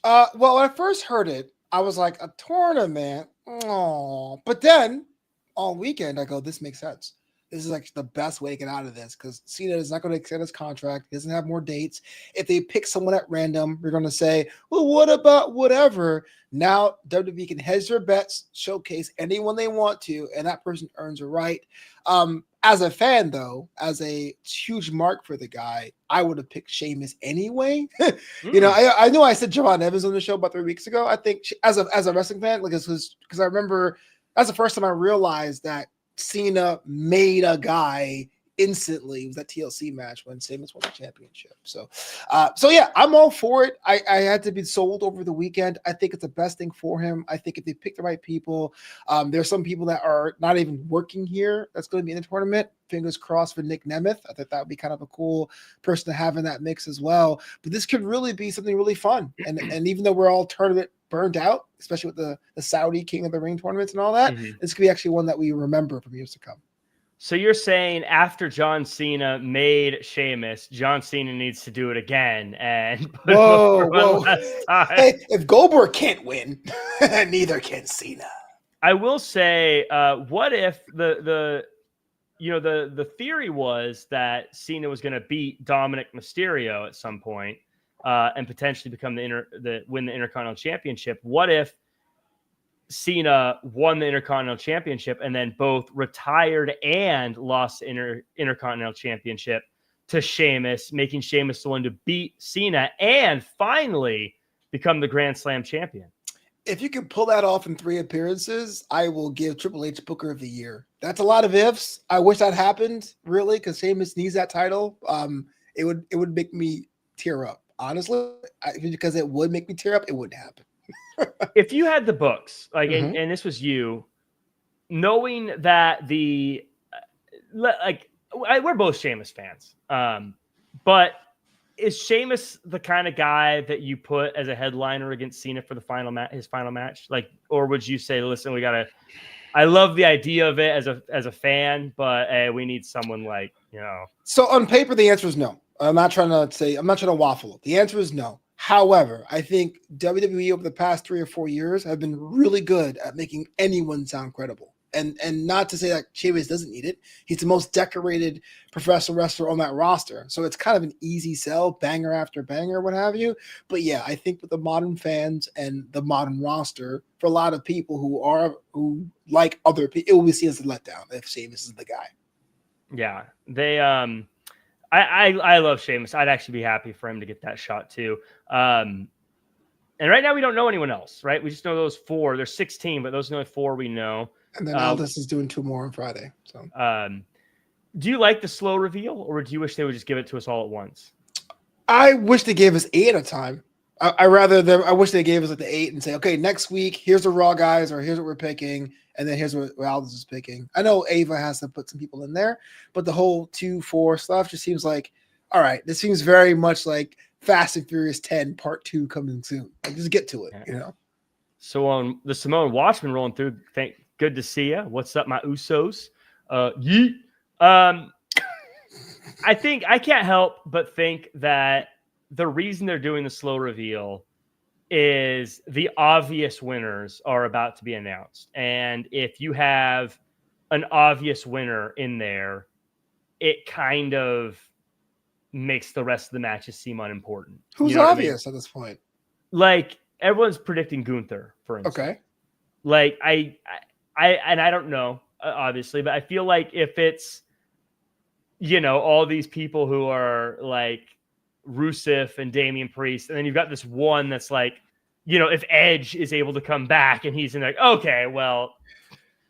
Well, when I first heard it, I was like, a tournament? Oh, but then all weekend I go, this makes sense. This is like the best way to get out of this because Cena is not going to extend his contract. He doesn't have more dates. If they pick someone at random, you're going to say, well, what about whatever? Now WWE can hedge their bets, showcase anyone they want to, and that person earns a right. As a fan, though, as a huge mark for the guy, I would have picked Sheamus anyway. I know I said Javon Evans on the show about 3 weeks ago. I think as a wrestling fan, like this was because I remember that's the first time I realized that Cena made a guy instantly. It was that TLC match when Sheamus won the championship. So yeah, I'm all for it. I had to be sold over the weekend. I think it's the best thing for him. I think if they pick the right people, there's some people that are not even working here that's going to be in the tournament. Fingers crossed for Nick Nemeth. I think that would be kind of a cool person to have in that mix as well. But this could really be something really fun. And even though we're all tournament burned out, especially with the Saudi King of the Ring tournaments and all that, this could be actually one that we remember from years to come. So you're saying after John Cena made Sheamus, John Cena needs to do it again and put whoa. One last time. Hey, if Goldberg can't win, neither can Cena. I will say, what if the theory was that Cena was going to beat Dominic Mysterio at some point and potentially become win the Intercontinental Championship. What if Cena won the Intercontinental Championship and then both retired and lost the Intercontinental Championship to Sheamus, making Sheamus the one to beat Cena and finally become the Grand Slam champion? If you can pull that off in 3 appearances, I will give Triple H Booker of the Year. That's a lot of ifs. I wish that happened, really, because Sheamus needs that title. It would make me tear up, honestly. Because it would make me tear up, it wouldn't happen. If you had the books, like, and this was you, knowing that we're both Sheamus fans, but is Sheamus the kind of guy that you put as a headliner against Cena for the his final match? Like, or would you say, listen, I love the idea of it as a fan, but we need someone like, So on paper, the answer is no. I'm not trying to waffle. The answer is no. However, I think WWE over the past 3 or 4 years have been really good at making anyone sound credible. And not to say that Sheamus doesn't need it. He's the most decorated professional wrestler on that roster. So it's kind of an easy sell, banger after banger, what have you. But yeah, I think with the modern fans and the modern roster, for a lot of people who like other people, it will be seen as a letdown if Sheamus is the guy. Yeah, they I love Sheamus. I'd actually be happy for him to get that shot too. And right now we don't know anyone else, right? We just know those 4. There's 16, but those are the only 4 we know. And then Aldis is doing 2 more on Friday. So, do you like the slow reveal, or do you wish they would just give it to us all at once? I wish they gave us 8 at a time. I rather them. I wish they gave us like the 8 and say, okay, next week here's the Raw guys, or here's what we're picking, and then here's what Aldous is picking. I know Ava has to put some people in there, but the whole 2-4 stuff just seems like, all right, this seems very much like Fast and Furious 10 Part 2 coming soon. Like, just get to it, you know. So on the Samoan Watchman rolling through. Good to see you. What's up, my Usos? Yeet. I think I can't help but think that the reason they're doing the slow reveal is the obvious winners are about to be announced. And if you have an obvious winner in there, it kind of makes the rest of the matches seem unimportant. Who's obvious at this point? Like, everyone's predicting Gunther, for instance. Okay. Like, I don't know, obviously, but I feel like if it's, all these people who are like Rusev and Damian Priest, and then you've got this one that's like, if Edge is able to come back and he's in like, okay, well,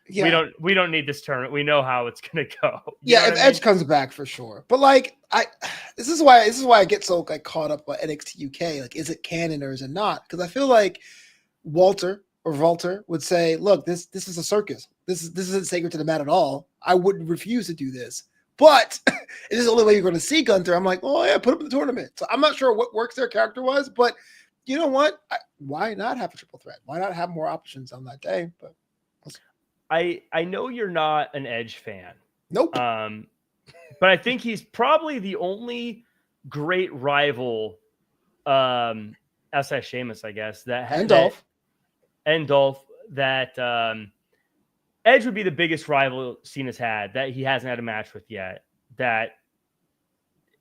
we don't need this tournament. We know how it's gonna go. If Edge comes back for sure. But like this is why I get so like caught up by NXT UK. Like, is it canon or is it not? Because I feel like Walter would say, look, this is a circus. This isn't sacred to the mat at all. I wouldn't refuse to do this. But it is the only way you're going to see Gunther. I'm like, oh yeah, put him in the tournament. So I'm not sure what works there character-wise, but you know what? Why not have a triple threat? Why not have more options on that day? But I know you're not an Edge fan. Nope. But I think he's probably the only great rival, outside Sheamus, I guess, and Dolph. And Dolph, that Edge would be the biggest rival Cena's had that he hasn't had a match with yet, that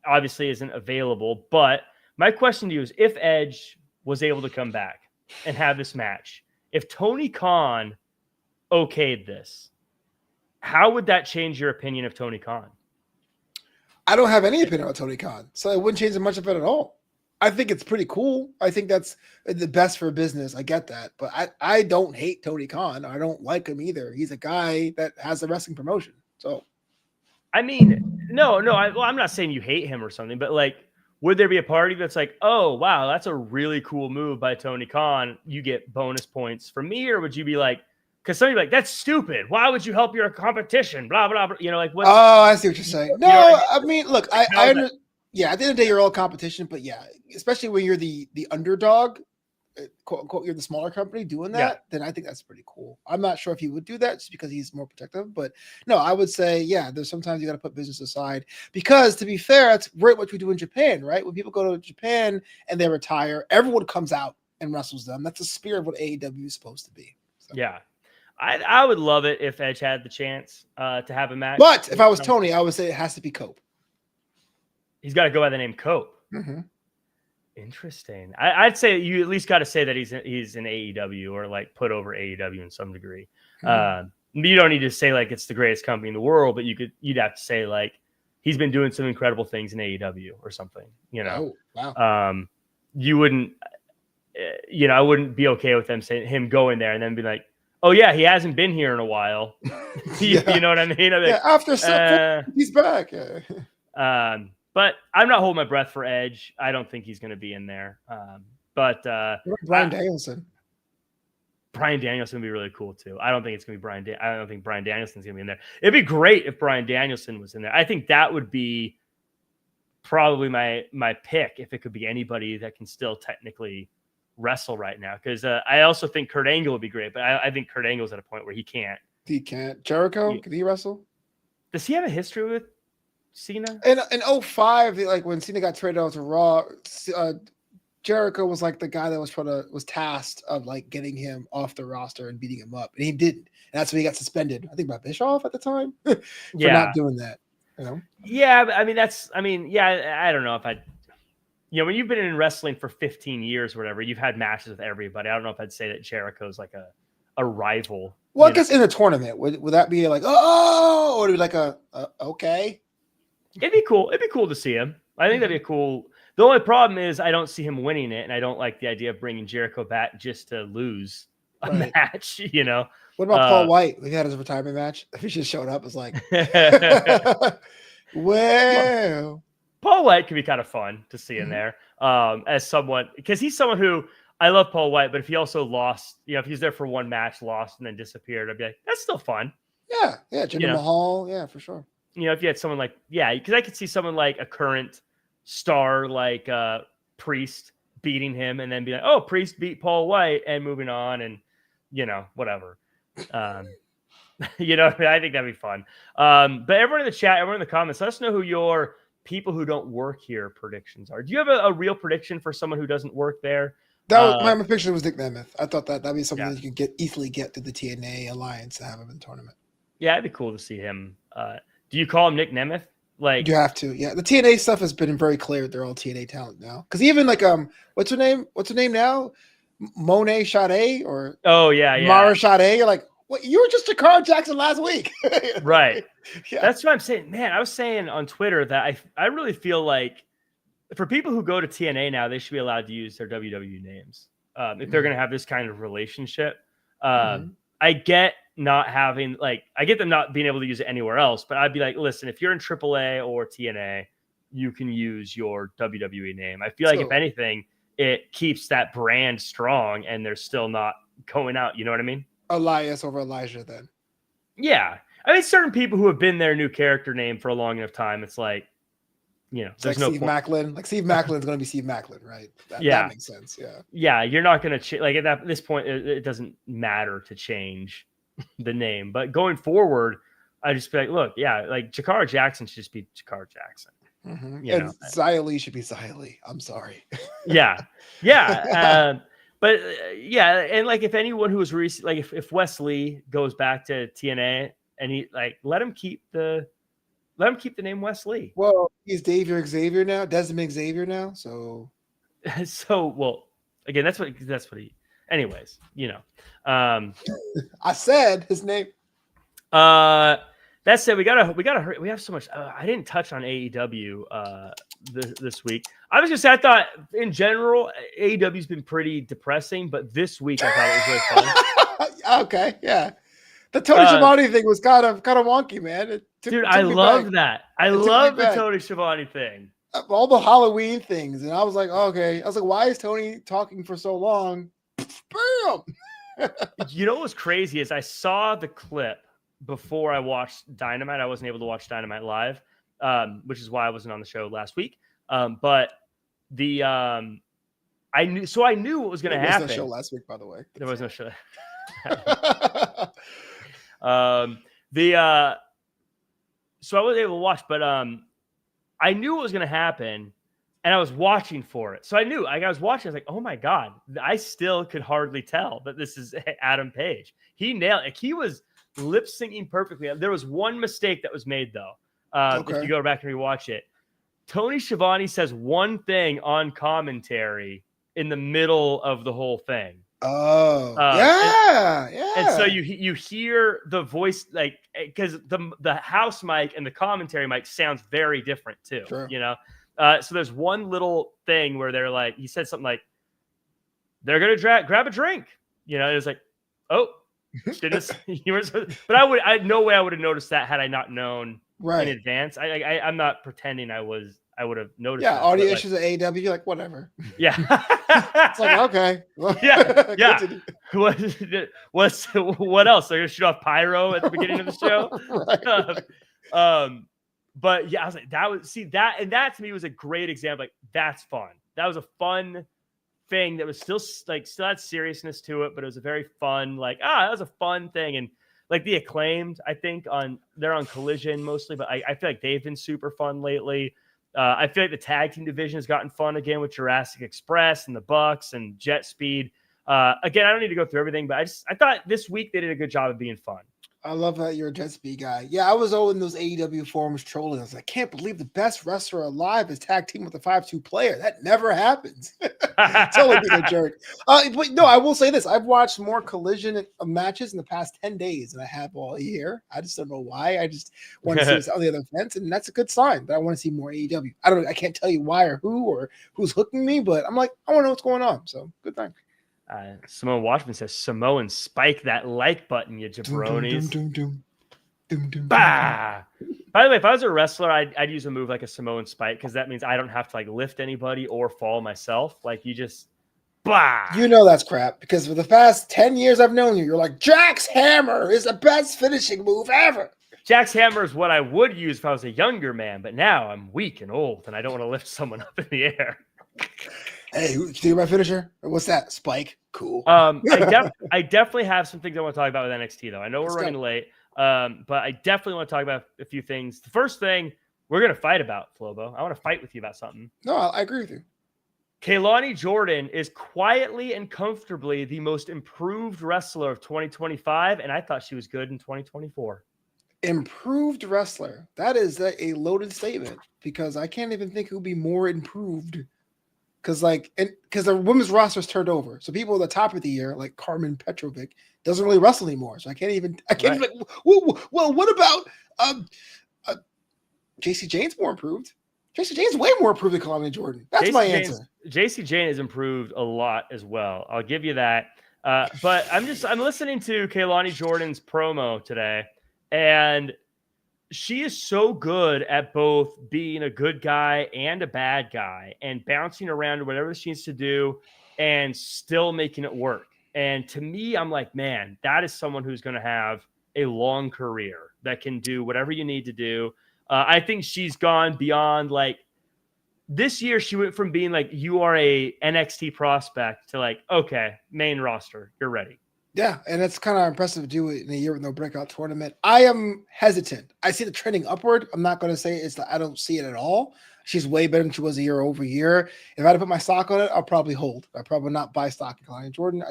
obviously isn't available. But my question to you is, if Edge was able to come back and have this match, if Tony Khan okayed this, how would that change your opinion of Tony Khan? I don't have any opinion about Tony Khan, so it wouldn't change much of it at all. I think it's pretty cool. I think that's the best for business. I get that. But I don't hate Tony Khan. I don't like him either. He's a guy that has a wrestling promotion. So, I mean, no. I'm not saying you hate him or something, but like, would there be a party that's like, oh, wow, that's a really cool move by Tony Khan. You get bonus points from me, or would you be like, because somebody be like, that's stupid. Why would you help your competition? Blah, blah, blah. Like what? Oh, I see what you're saying. No, I mean, look, I at the end of the day, you're all competition, but yeah, especially when you're the underdog, quote unquote, you're the smaller company doing that, then I think that's pretty cool. I'm not sure if he would do that just because he's more protective, but no, I would say, yeah, there's sometimes you got to put business aside because, to be fair, that's right what we do in Japan, right? When people go to Japan and they retire, everyone comes out and wrestles them. That's the spirit of what AEW is supposed to be. So. Yeah. I would love it if Edge had the chance to have a match. But if I was Tony, I would say it has to be Cope. He's got to go by the name Cope. Mm-hmm. Interesting. I'd say you at least got to say that he's in AEW or like put over AEW in some degree. Mm-hmm. You don't need to say like it's the greatest company in the world, but you'd have to say like he's been doing some incredible things in AEW or something. Oh, wow. You wouldn't. I wouldn't be okay with him going there and then be like, oh yeah, he hasn't been here in a while. You know what I mean? After he's back. Yeah. But I'm not holding my breath for Edge. I don't think he's going to be in there. But Bryan Danielson. Bryan Danielson would be really cool too. I don't think it's going to be Bryan. I don't think Bryan Danielson's going to be in there. It'd be great if Bryan Danielson was in there. I think that would be probably my pick if it could be anybody that can still technically wrestle right now, because I also think Kurt Angle would be great, but I think Kurt Angle's at a point where he can't. Jericho, can he wrestle? Does he have a history with Cena? In 05, like when Cena got traded out to Raw, Jericho was like the guy that was tasked of like getting him off the roster and beating him up, and he didn't. And that's when he got suspended, I think, by Bischoff at the time for not doing that. Yeah, but I don't know if I'd. When you've been in wrestling for 15 years or whatever, you've had matches with everybody. I don't know if I'd say that Jericho's like a rival. Well, I guess in a tournament, would that be like, oh, or would it be like okay? It'd be cool. It'd be cool to see him. I think that'd be cool. The only problem is I don't see him winning it, and I don't like the idea of bringing Jericho back just to lose a match, What about Paul White? He had his retirement match. If he just showed up, it's like, well. Paul White could be kind of fun to see in there as someone, because he's someone who I love Paul White, but if he also lost, if he's there for one match, lost, and then disappeared, I'd be like, that's still fun. Yeah. Jinder Mahal. Yeah, for sure. If you had someone like, because I could see someone like a current star like Priest beating him and then be like, oh, Priest beat Paul White and moving on and, whatever. I think that'd be fun. But everyone in the chat, everyone in the comments, let us know who your people who don't work here predictions are. Do you have a real prediction for someone who doesn't work there? That was my prediction was Nick Nemeth. I thought that'd be something that you could easily get to the TNA Alliance to have him in the tournament. Yeah, it'd be cool to see him. Do you call him Nick Nemeth? Like, you have to. Yeah, the TNA stuff has been very clear. They're all TNA talent now. Because even like what's her name? What's her name now? Monet Sade or Mara Sade. You're like, what? You were just Jakara Jackson last week, right? Yeah, that's what I'm saying. Man, I was saying on Twitter that I really feel like for people who go to TNA now, they should be allowed to use their WWE names if they're going to have this kind of relationship. I get not having I get them not being able to use it anywhere else, but I'd be like, listen, if you're in AAA or TNA, you can use your WWE name. I feel like if anything, it keeps that brand strong and they're still not going out. You know what I mean? Elias over Elijah then. Yeah. I mean, certain people who have been their new character name for a long enough time, it's like, it's there's like no Steve Macklin. Like Steve Macklin's going to be Steve Macklin, right? That makes sense. Yeah. Yeah. You're not going to at this point, it doesn't matter to change the name, but going forward, I just be like, look, like Jakara Jackson should just be Jakara Jackson. And Xia Li should be Xia Li. I'm sorry. Yeah. But and like if anyone who was recently, like if Wes Lee goes back to TNA and he let him keep the name Wes Lee. Well, he's Xavier now, Desmond Xavier now. So well, again, that's what he. Anyways, I said his name. That said, we gotta hurry. We have so much. I didn't touch on AEW this week. I was gonna say I thought in general AEW's been pretty depressing, but this week I thought it was really fun. Okay, yeah. The Tony Schiavone thing was kind of wonky, man. Dude, I love that. I love the Tony Schiavone thing. All the Halloween things, and I was like, okay. I was like, why is Tony talking for so long? Bam! You know what's crazy is I saw the clip before I watched Dynamite. I wasn't able to watch Dynamite live, which is why I wasn't on the show last week. But I knew what was going to happen. There was no show last week, by the way. There was no show. So I was able to watch, but I knew what was going to happen, and I was watching for it. So I knew. I was watching. I was like, "Oh my god!" I still could hardly tell that this is Adam Page. He nailed it. He was lip syncing perfectly. There was one mistake that was made though. If you go back and rewatch it, Tony Schiavone says one thing on commentary in the middle of the whole thing. Oh, yeah. And so you hear the voice, because the house mic and the commentary mic sounds very different too. Sure. So there's one little thing where they're like, he said something like, "They're gonna grab a drink." It was like, oh, didn't but I no way I would have noticed that had I not known in advance. I'm not pretending I would have noticed. Yeah, audio issues at AEW, you're like, whatever. Yeah. It's like, okay. Yeah. What else? They're gonna shoot off pyro at the beginning of the show. But yeah, I was like, that to me was a great example. Like, that's fun. That was a fun thing that was still had seriousness to it, but it was a very fun, that was a fun thing. And like the Acclaimed, I think they're on Collision mostly, but I feel like they've been super fun lately. I feel like the tag team division has gotten fun again with Jurassic Express and the Bucks and Jet Speed. Again, I don't need to go through everything, but I thought this week they did a good job of being fun. I love that you're a Jet Speed guy. Yeah, I was in those AEW forums trolling. I was like, I can't believe the best wrestler alive is tag team with a 5-2 player. That never happens. Totally being a jerk. But no, I will say this. I've watched more Collision matches in the past 10 days than I have all year. I just don't know why. I just want to see what's on the other fence, and that's a good sign. But I want to see more AEW. I can't tell you why or who's hooking me, but I'm like, I want to know what's going on. So good thing. Simone Watchman says, Samoan, spike that like button, you jabronis. Doom. Bah! By the way, if I was a wrestler, I'd use a move like a Samoan Spike because that means I don't have to like lift anybody or fall myself. Like you just, bah. You know that's crap because for the past 10 years I've known you, you're like, Jack's hammer is the best finishing move ever. Jack's hammer is what I would use if I was a younger man, but now I'm weak and old and I don't want to lift someone up in the air. Hey, you think my finisher? What's that? Spike. Cool. I definitely have some things I want to talk about with NXT though. I know we're running late. But I definitely want to talk about a few things. The first thing we're going to fight about, Flobo. I want to fight with you about something. No, I agree with you. Kehlani Jordan is quietly and comfortably the most improved wrestler of 2025, and I thought she was good in 2024. Improved wrestler. That is a loaded statement because I can't even think who'd be more improved. Because the women's roster's turned over, so people at the top of the year, like Carmen Petrovic, doesn't really wrestle anymore. So I can't even. Well, what about JC Jane's more improved? JC Jane's way more improved than Kehlani Jordan. That's my answer. JC Jane has improved a lot as well. I'll give you that. But I'm listening to Kehlani Jordan's promo today, and she is so good at both being a good guy and a bad guy and bouncing around whatever she needs to do and still making it work. And to me, I'm like, man, that is someone who's going to have a long career that can do whatever you need to do. I think she's gone beyond like this year. She went from being like, you are a NXT prospect to like, okay, main roster, you're ready. Yeah, and it's kind of impressive to do it in a year with no breakout tournament. I am hesitant. I see the trending upward. I'm not going to say I don't see it at all. She's way better than she was year over year. If I had to put my stock on it, I'll probably hold. I'll probably not buy stock in Kehlani Jordan.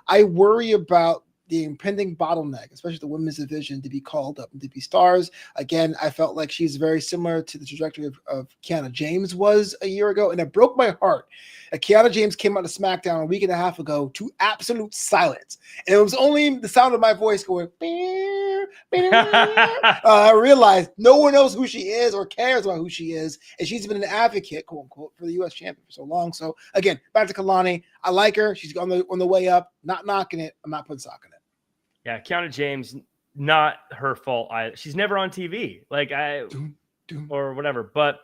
I worry about the impending bottleneck, especially the women's division, to be called up and to be stars. Again, I felt like she's very similar to the trajectory of Kiana James was a year ago, and it broke my heart. Kiana James came out to SmackDown a week and a half ago to absolute silence, and it was only the sound of my voice going, beer, beer. I realized no one knows who she is or cares about who she is, and she's been an advocate, quote unquote, for the U.S. champion for so long. So again, back to Kehlani. I like her. She's on the way up. Not knocking it. I'm not putting stock in it. Yeah, Kiana James, not her fault either. She's never on TV, or whatever. But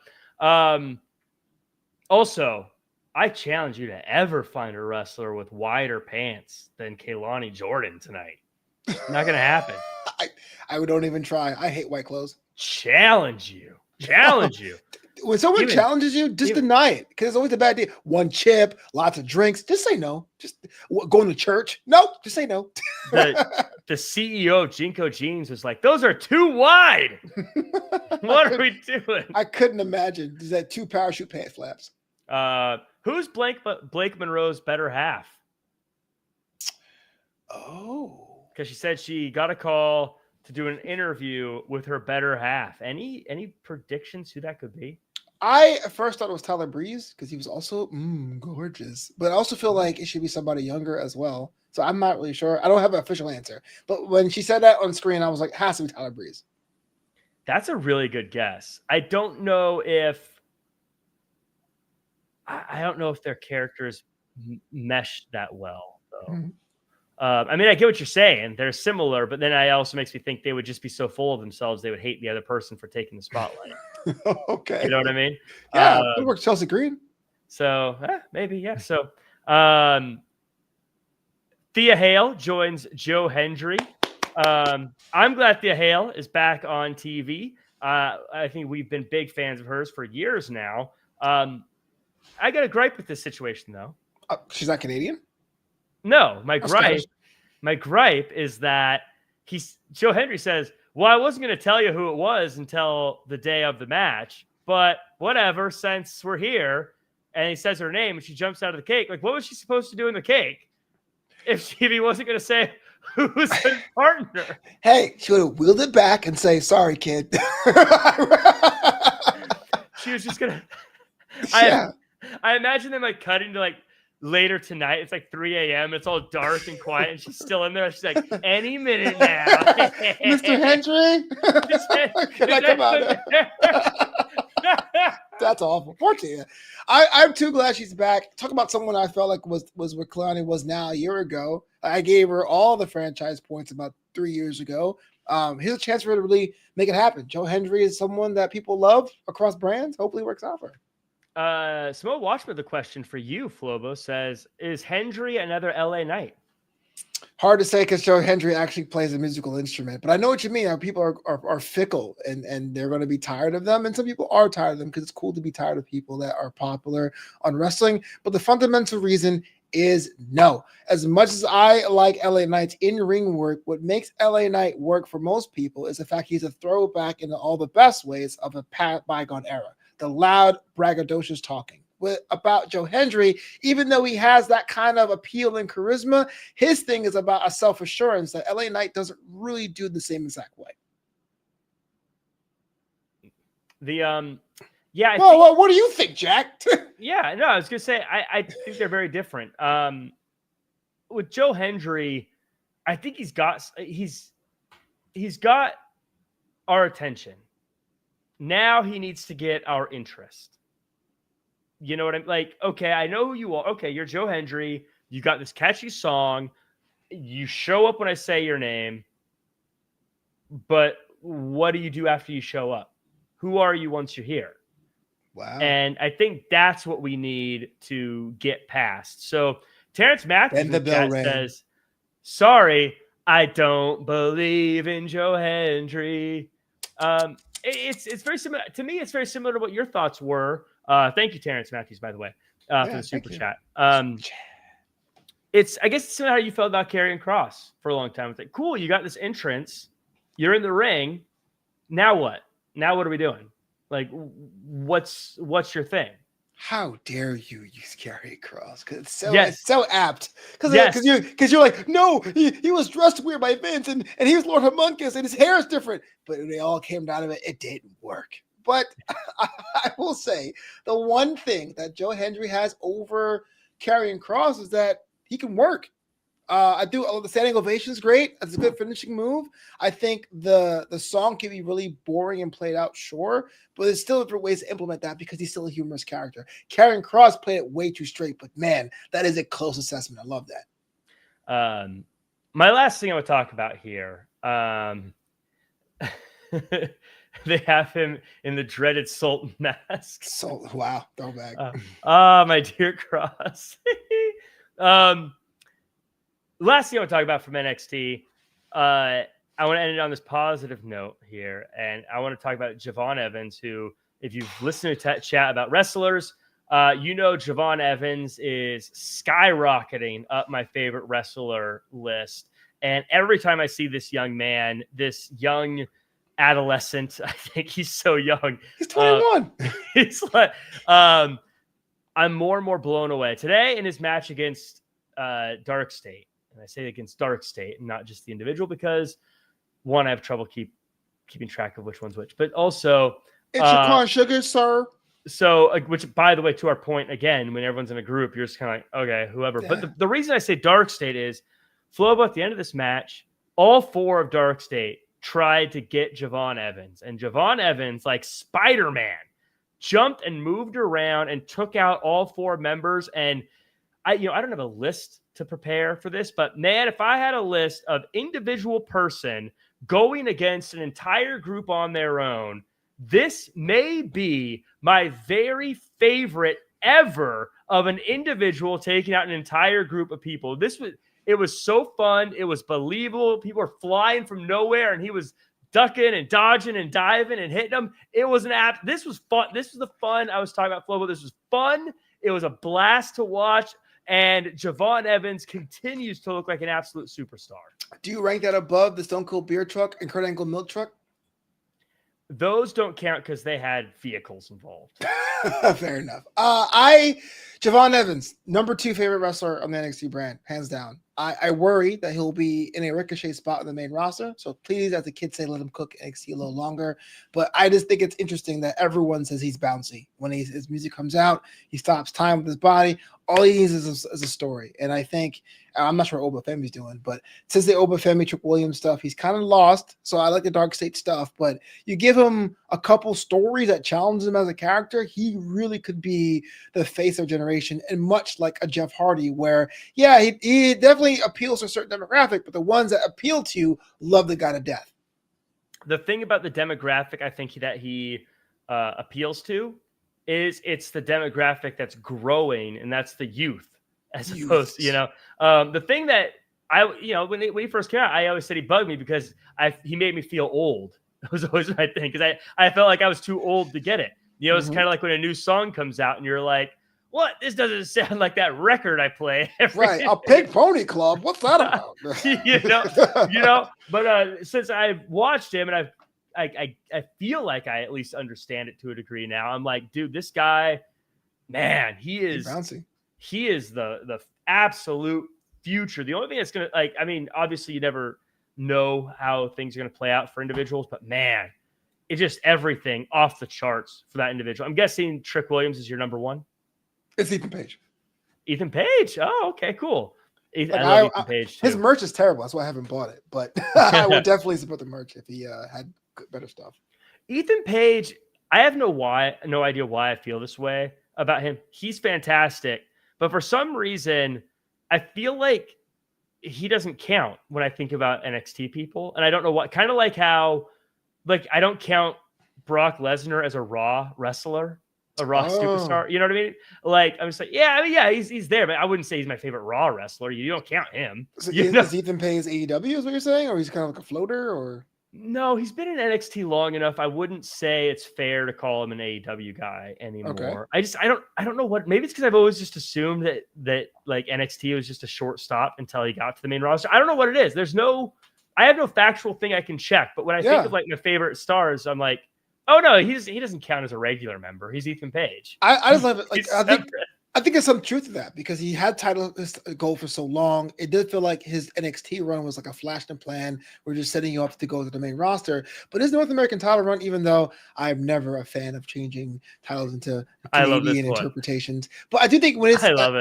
also, I challenge you to ever find a wrestler with wider pants than Kehlani Jordan tonight. Not going to happen. I don't even try. I hate white clothes. Challenge you. When someone challenges you, just deny it because it's always a bad deal. One chip, lots of drinks. Just say no. Just going to church. No, just say no. The CEO of Jinko Jeans was like, those are too wide. What are we doing? I couldn't imagine. Is that 2 parachute pant flaps? Who's Blake Monroe's better half? Oh. Because she said she got a call to do an interview with her better half. Any predictions who that could be? I at first thought it was Tyler Breeze because he was also gorgeous, but I also feel like it should be somebody younger as well. So I'm not really sure. I don't have an official answer, but when she said that on screen, I was like, has to be Tyler Breeze. That's a really good guess. I don't know if their characters mesh that well, though. Mm-hmm. I mean, I get what you're saying. They're similar, but then it also makes me think they would just be so full of themselves they would hate the other person for taking the spotlight. Okay. You know what I mean? Yeah, it works. Chelsea Green. So maybe, yeah. So Thea Hale joins Joe Hendry. I'm glad Thea Hale is back on TV. I think we've been big fans of hers for years now. I got a gripe with this situation, though. She's not Canadian? No, my gripe is that Joe Hendry says, well, I wasn't going to tell you who it was until the day of the match, but whatever, since we're here. And he says her name and she jumps out of the cake. Like, what was she supposed to do in the cake if he wasn't going to say who was his partner? Hey, she would have wheeled it back and say, sorry, kid. She was just going to. Yeah. I imagine them like cutting to like later tonight. It's like 3 a.m. It's all dark and quiet, and she's still in there. She's like, any minute now. Mr. Hendry? Can I come out? That's awful. Poor Tia. I'm too glad she's back. Talk about someone I felt like was where Kehlani was now a year ago. I gave her all the franchise points about 3 years ago. Here's a chance for her to really make it happen. Joe Hendry is someone that people love across brands. Hopefully it works out for her. Smo Watchman, the question for you, Flobo, says, is Hendry another LA Knight? Hard to say because Joe Hendry actually plays a musical instrument, but I know what you mean. People are fickle and they're going to be tired of them. And some people are tired of them because it's cool to be tired of people that are popular on wrestling. But the fundamental reason is no. As much as I like LA Knight's in-ring work, what makes LA Knight work for most people is the fact he's a throwback into all the best ways of a bygone era. The loud, braggadocious talking. About Joe Hendry, even though he has that kind of appeal and charisma, his thing is about a self-assurance that LA Knight doesn't really do the same exact way. What do you think, Jack? Yeah, no, I was gonna say I think they're very different. With Joe Hendry, I think he's got our attention. Now he needs to get our interest. You know what I'm like? Okay, I know who you are. Okay, you're Joe Hendry. You got this catchy song. You show up when I say your name. But what do you do after you show up? Who are you once you're here? Wow. And I think that's what we need to get past. So Terrence Matthews in the chat says, sorry, I don't believe in Joe Hendry. It's very similar to me. It's very similar to what your thoughts were. Thank you, Terrence Matthews, by the way, for the super chat. I guess it's similar how you felt about Karrion Kross for a long time. It's like, cool, you got this entrance, you're in the ring. Now what? Now what are we doing? Like, what's your thing? How dare you use Karrion Kross? Because it's so apt. Because you're like, no, he was dressed weird by Vince, and he was Lord Homunculus, and his hair is different. But when they all came down to it, it didn't work. But I will say the one thing that Joe Hendry has over Karrion Kross is that he can work. The standing ovation is great. It's a good finishing move. I think the song can be really boring and played out, sure, but there's still different ways to implement that because he's still a humorous character. Karrion Kross played it way too straight, but man, that is a close assessment. I love that. My last thing I would talk about here, they have him in the dreaded Sultan mask. Wow, throwback. My dear Cross. Last thing I want to talk about from NXT, I want to end it on this positive note here, and I want to talk about Javon Evans, who, if you've listened to chat about wrestlers, you know Javon Evans is skyrocketing up my favorite wrestler list. And every time I see this young man, this young adolescent, I think he's so young. He's 21. He's like, I'm more and more blown away. Today in his match against Dark State, and I say against Dark State and not just the individual because, one, I have trouble keeping track of which one's which, but also it's your corn sugar, sir. So, which, by the way, to our point again, when everyone's in a group, you're just kind of like, okay, whoever. Yeah. But the reason I say Dark State is Flobo at the end of this match, all four of Dark State tried to get Javon Evans, and Javon Evans, like Spider-Man, jumped and moved around and took out all four members. And I don't have a list to prepare for this, but man, if I had a list of individual person going against an entire group on their own, this may be my very favorite ever of an individual taking out an entire group of people. It was so fun. It was believable. People were flying from nowhere, and he was ducking and dodging and diving and hitting them. It was this was fun. This was the fun I was talking about, Flobo. This was fun. It was a blast to watch. And Javon Evans continues to look like an absolute superstar. Do you rank that above the Stone Cold Beer Truck and Kurt Angle Milk Truck? Those don't count because they had vehicles involved. Fair enough. Javon Evans, number 2 favorite wrestler on the NXT brand, hands down. I worry that he'll be in a Ricochet spot in the main roster. So please, as the kids say, let him cook NXT a little longer. But I just think it's interesting that everyone says he's bouncy. When his music comes out, he stops time with his body. all he needs is a story. And I think I'm not sure what Obafemi's doing, but since the Obafemi Trick Williams stuff, he's kind of lost. So I like the Dark State stuff, but you give him a couple stories that challenge him as a character, he really could be the face of generation. And much like a Jeff Hardy, where he definitely appeals to a certain demographic, but the ones that appeal to you love the guy to death. The thing about the demographic, I think that he appeals to is it's the demographic that's growing, and that's the youth, as opposed to, the thing that when he first came out, I always said he bugged me because he made me feel old. It was always my thing, because I felt like I was too old to get it. It's kind of like when a new song comes out and you're like, what? This doesn't sound like that record I play. Right. A Pink Pony Club. What's that about? But since I've watched him and I feel like I at least understand it to a degree now. I'm like, dude, this guy, man, he is bouncy. He is the absolute future. The only thing that's going to, obviously you never know how things are going to play out for individuals, but man, it's just everything off the charts for that individual. I'm guessing Trick Williams is your number one. It's Ethan Page. Ethan Page. Oh, okay, cool. I love Ethan Page too. His merch is terrible. That's why I haven't bought it. But I would definitely support the merch if he had better stuff. Ethan Page, I have no idea why I feel this way about him. He's fantastic, but for some reason, I feel like he doesn't count when I think about NXT people, and I don't know what. Kind of like how, I don't count Brock Lesnar as a Raw wrestler. A Raw superstar, you know what I mean? I'm just like, he's there, but I wouldn't say he's my favorite Raw wrestler. You don't count him. So is Ethan Page AEW is what you're saying, or he's kind of like a floater, or? No, he's been in NXT long enough. I wouldn't say it's fair to call him an AEW guy anymore. Okay. I don't know what. Maybe it's because I've always just assumed that NXT was just a short stop until he got to the main roster. I don't know what it is. I have no factual thing I can check. But when I think of my favorite stars, I'm like, oh no, he doesn't count as a regular member. He's Ethan Page. I just love it. I think there's some truth to that because he had title gold for so long. It did feel like his NXT run was like a flash in the plan. We're just setting you up to go to the main roster. But his North American title run, even though I'm never a fan of changing titles into Canadian interpretations, but I do think when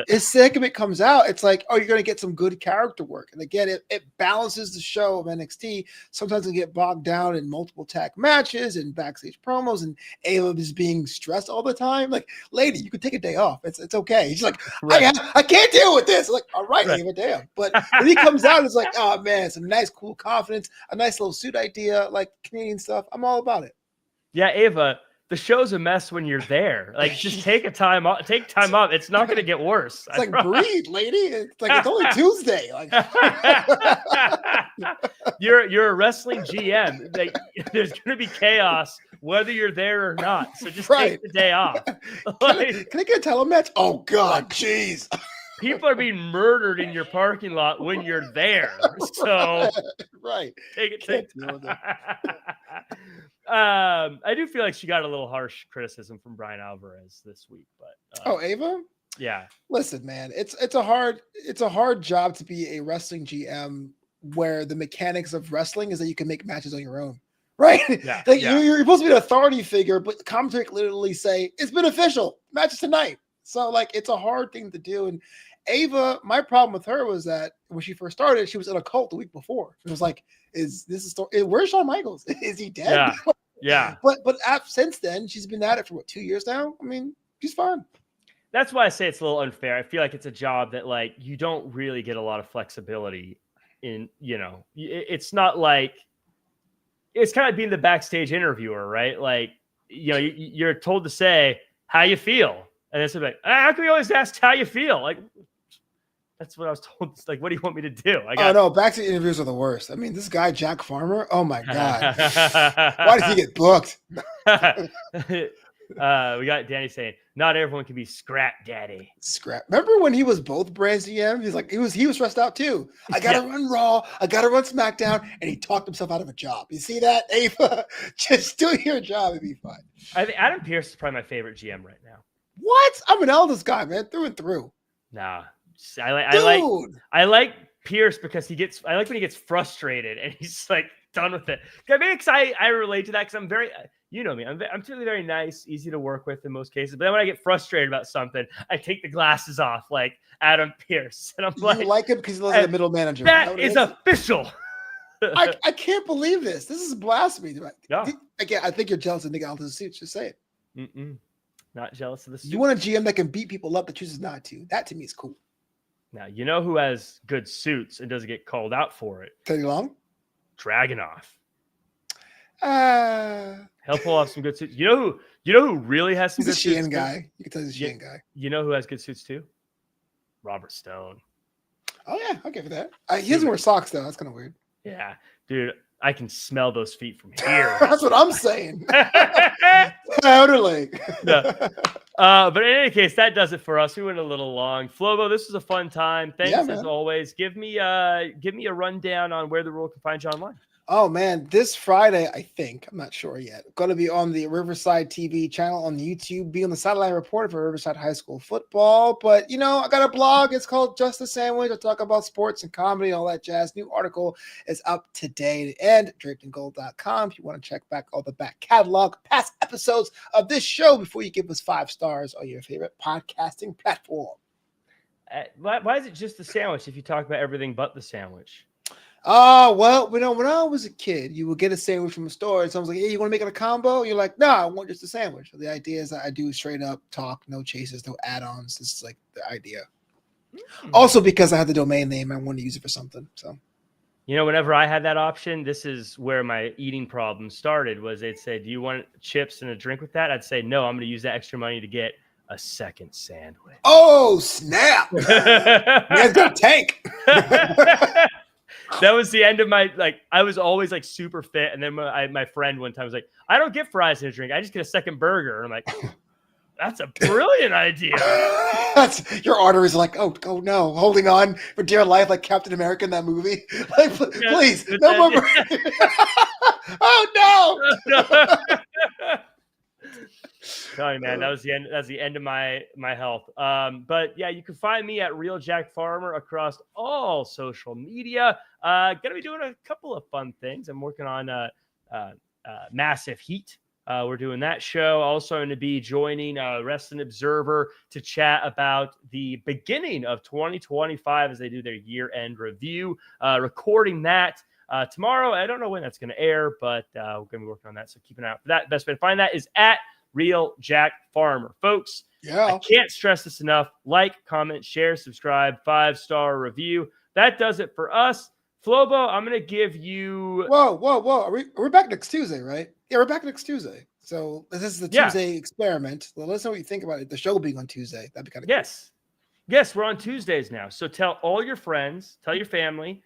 his segment comes out, it's like, oh, you're going to get some good character work. And again, it balances the show of NXT. Sometimes we get bogged down in multiple tag matches and backstage promos, and Ava is being stressed all the time. Like, lady, you could take a day off. It's okay. He's like, I can't deal with this. I'm like, all right, Ava, damn. But when he comes out, it's like, oh man, some nice, cool confidence, a nice little suit idea, like Canadian stuff. I'm all about it. Yeah, Ava, the show's a mess when you're there. Just take time off. It's not going to get worse. It's breathe, lady. It's it's only Tuesday. You're a wrestling GM. There's going to be chaos whether you're there or not. So just take the day off. Can I get a title match? Oh God, jeez. People are being murdered in your parking lot when you're there. So take it. I do feel like she got a little harsh criticism from Brian Alvarez this week, but Ava? Yeah. Listen, man, it's a hard job to be a wrestling GM where the mechanics of wrestling is that you can make matches on your own. Right? Yeah, You're supposed to be an authority figure, but the commentary literally say it's been official. Matches tonight. So it's a hard thing to do. And Ava, my problem with her was that when she first started, she was in a cult the week before. It was like, is this a story? Where's Shawn Michaels? Is he dead? Yeah. But since then, she's been at it for 2 years now. I mean, she's fine. That's why I say it's a little unfair. I feel like it's a job that you don't really get a lot of flexibility in. It's not like. It's kind of like being the backstage interviewer, right? You're told to say how you feel. And it's like, how can we always ask how you feel? That's what I was told. It's what do you want me to do? No, backstage interviews are the worst. I mean, this guy, Jack Farmer, oh my God. Why did he get booked? We got Danny saying, not everyone can be Scrap Daddy. Scrap. Remember when he was both brands GM? He's like, he was stressed out too. I gotta run Raw, I gotta run SmackDown, and he talked himself out of a job. You see that, Ava? Just do your job and be fine. I think Adam Pearce is probably my favorite GM right now. What? I'm an Aldous guy, man, through and through. Nah, I like Pearce because I like when he gets frustrated and he's done with it. Maybe because I relate to that because You know me. I'm typically very nice, easy to work with in most cases. But then when I get frustrated about something, I take the glasses off like Adam Pearce. And I'm You like him because he looks like a middle manager. That is official. I can't believe this. This is blasphemy. Yeah. Again, I think you're jealous of Nick Aldis' suits. Just say it. Not jealous of the suits. You want a GM that can beat people up that chooses not to. That to me is cool. Now, you know who has good suits and doesn't get called out for it? Teddy Long? Dragunov. He'll pull off some good suits. You know who really has some good suits? He's a Sheehan guy. You can tell he's a Sheehan guy. You know who has good suits too? Robert Stone. Oh yeah, okay for that. He doesn't wear socks though. That's kind of weird. Yeah, dude, I can smell those feet from here. That's what I'm saying. Totally. No. But in any case, that does it for us. We went a little long. Flobo, this was a fun time. Thanks as always. Give me a rundown on where the world can find you online. Oh man, this Friday, I think, I'm not sure yet, going to be on the Riverside TV channel on YouTube, be on the sideline reporter for Riverside High School football. But I got a blog. It's called Just a Sandwich. I talk about sports and comedy, all that jazz. New article is up today and drapedandgold.com if you want to check back all the back catalog, past episodes of this show before you give us 5 stars on your favorite podcasting platform. Why is it just the sandwich if you talk about everything but the sandwich? Well, when I was a kid, you would get a sandwich from a store, and someone's like, "Hey, you want to make it a combo?" You're like, "No, I want just a sandwich." So the idea is that I do straight up talk, no chases, no add-ons. This is like the idea. Also, because I have the domain name, I want to use it for something. So, whenever I had that option, this is where my eating problem started. Was they'd say, "Do you want chips and a drink with that?" I'd say, "No, I'm going to use that extra money to get a second sandwich." Oh snap! Man's got a tank. That was the end of my, I was always super fit. And then my friend one time was like, "I don't get fries and a drink. I just get a second burger." And I'm like, that's a brilliant idea. That's your arteries like, oh no, holding on for dear life like Captain America in that movie. Like, please, no more. Oh no. Tell you, man, that was the end. That's the end of my health. But yeah, you can find me at Real Jack Farmer across all social media. Gonna be doing a couple of fun things. I'm working on Massive Heat. We're doing that show. Also going to be joining Wrestling Observer to chat about the beginning of 2025 as they do their year-end review. Recording that tomorrow. I don't know when that's going to air, but we're going to be working on that. So keep an eye out for that. Best way to find that is at Real Jack Farmer. Folks, I can't stress this enough. Like, comment, share, subscribe, 5-star review. That does it for us. Flobo, I'm going to give you... Whoa. We're back next Tuesday, right? Yeah, we're back next Tuesday. So this is the Tuesday experiment. Well, let us know what you think about it. The show being on Tuesday. That'd be kind of cool. Yes, we're on Tuesdays now. So tell all your friends, tell your family.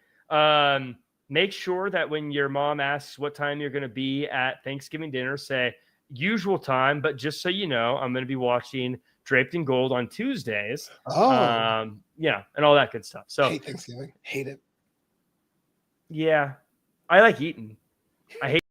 Make sure that when your mom asks what time you're going to be at Thanksgiving dinner, say usual time, but just so you know, I'm going to be watching Draped in Gold on Tuesdays. And all that good stuff. So hate Thanksgiving. Hate it. Yeah. I like eating. I hate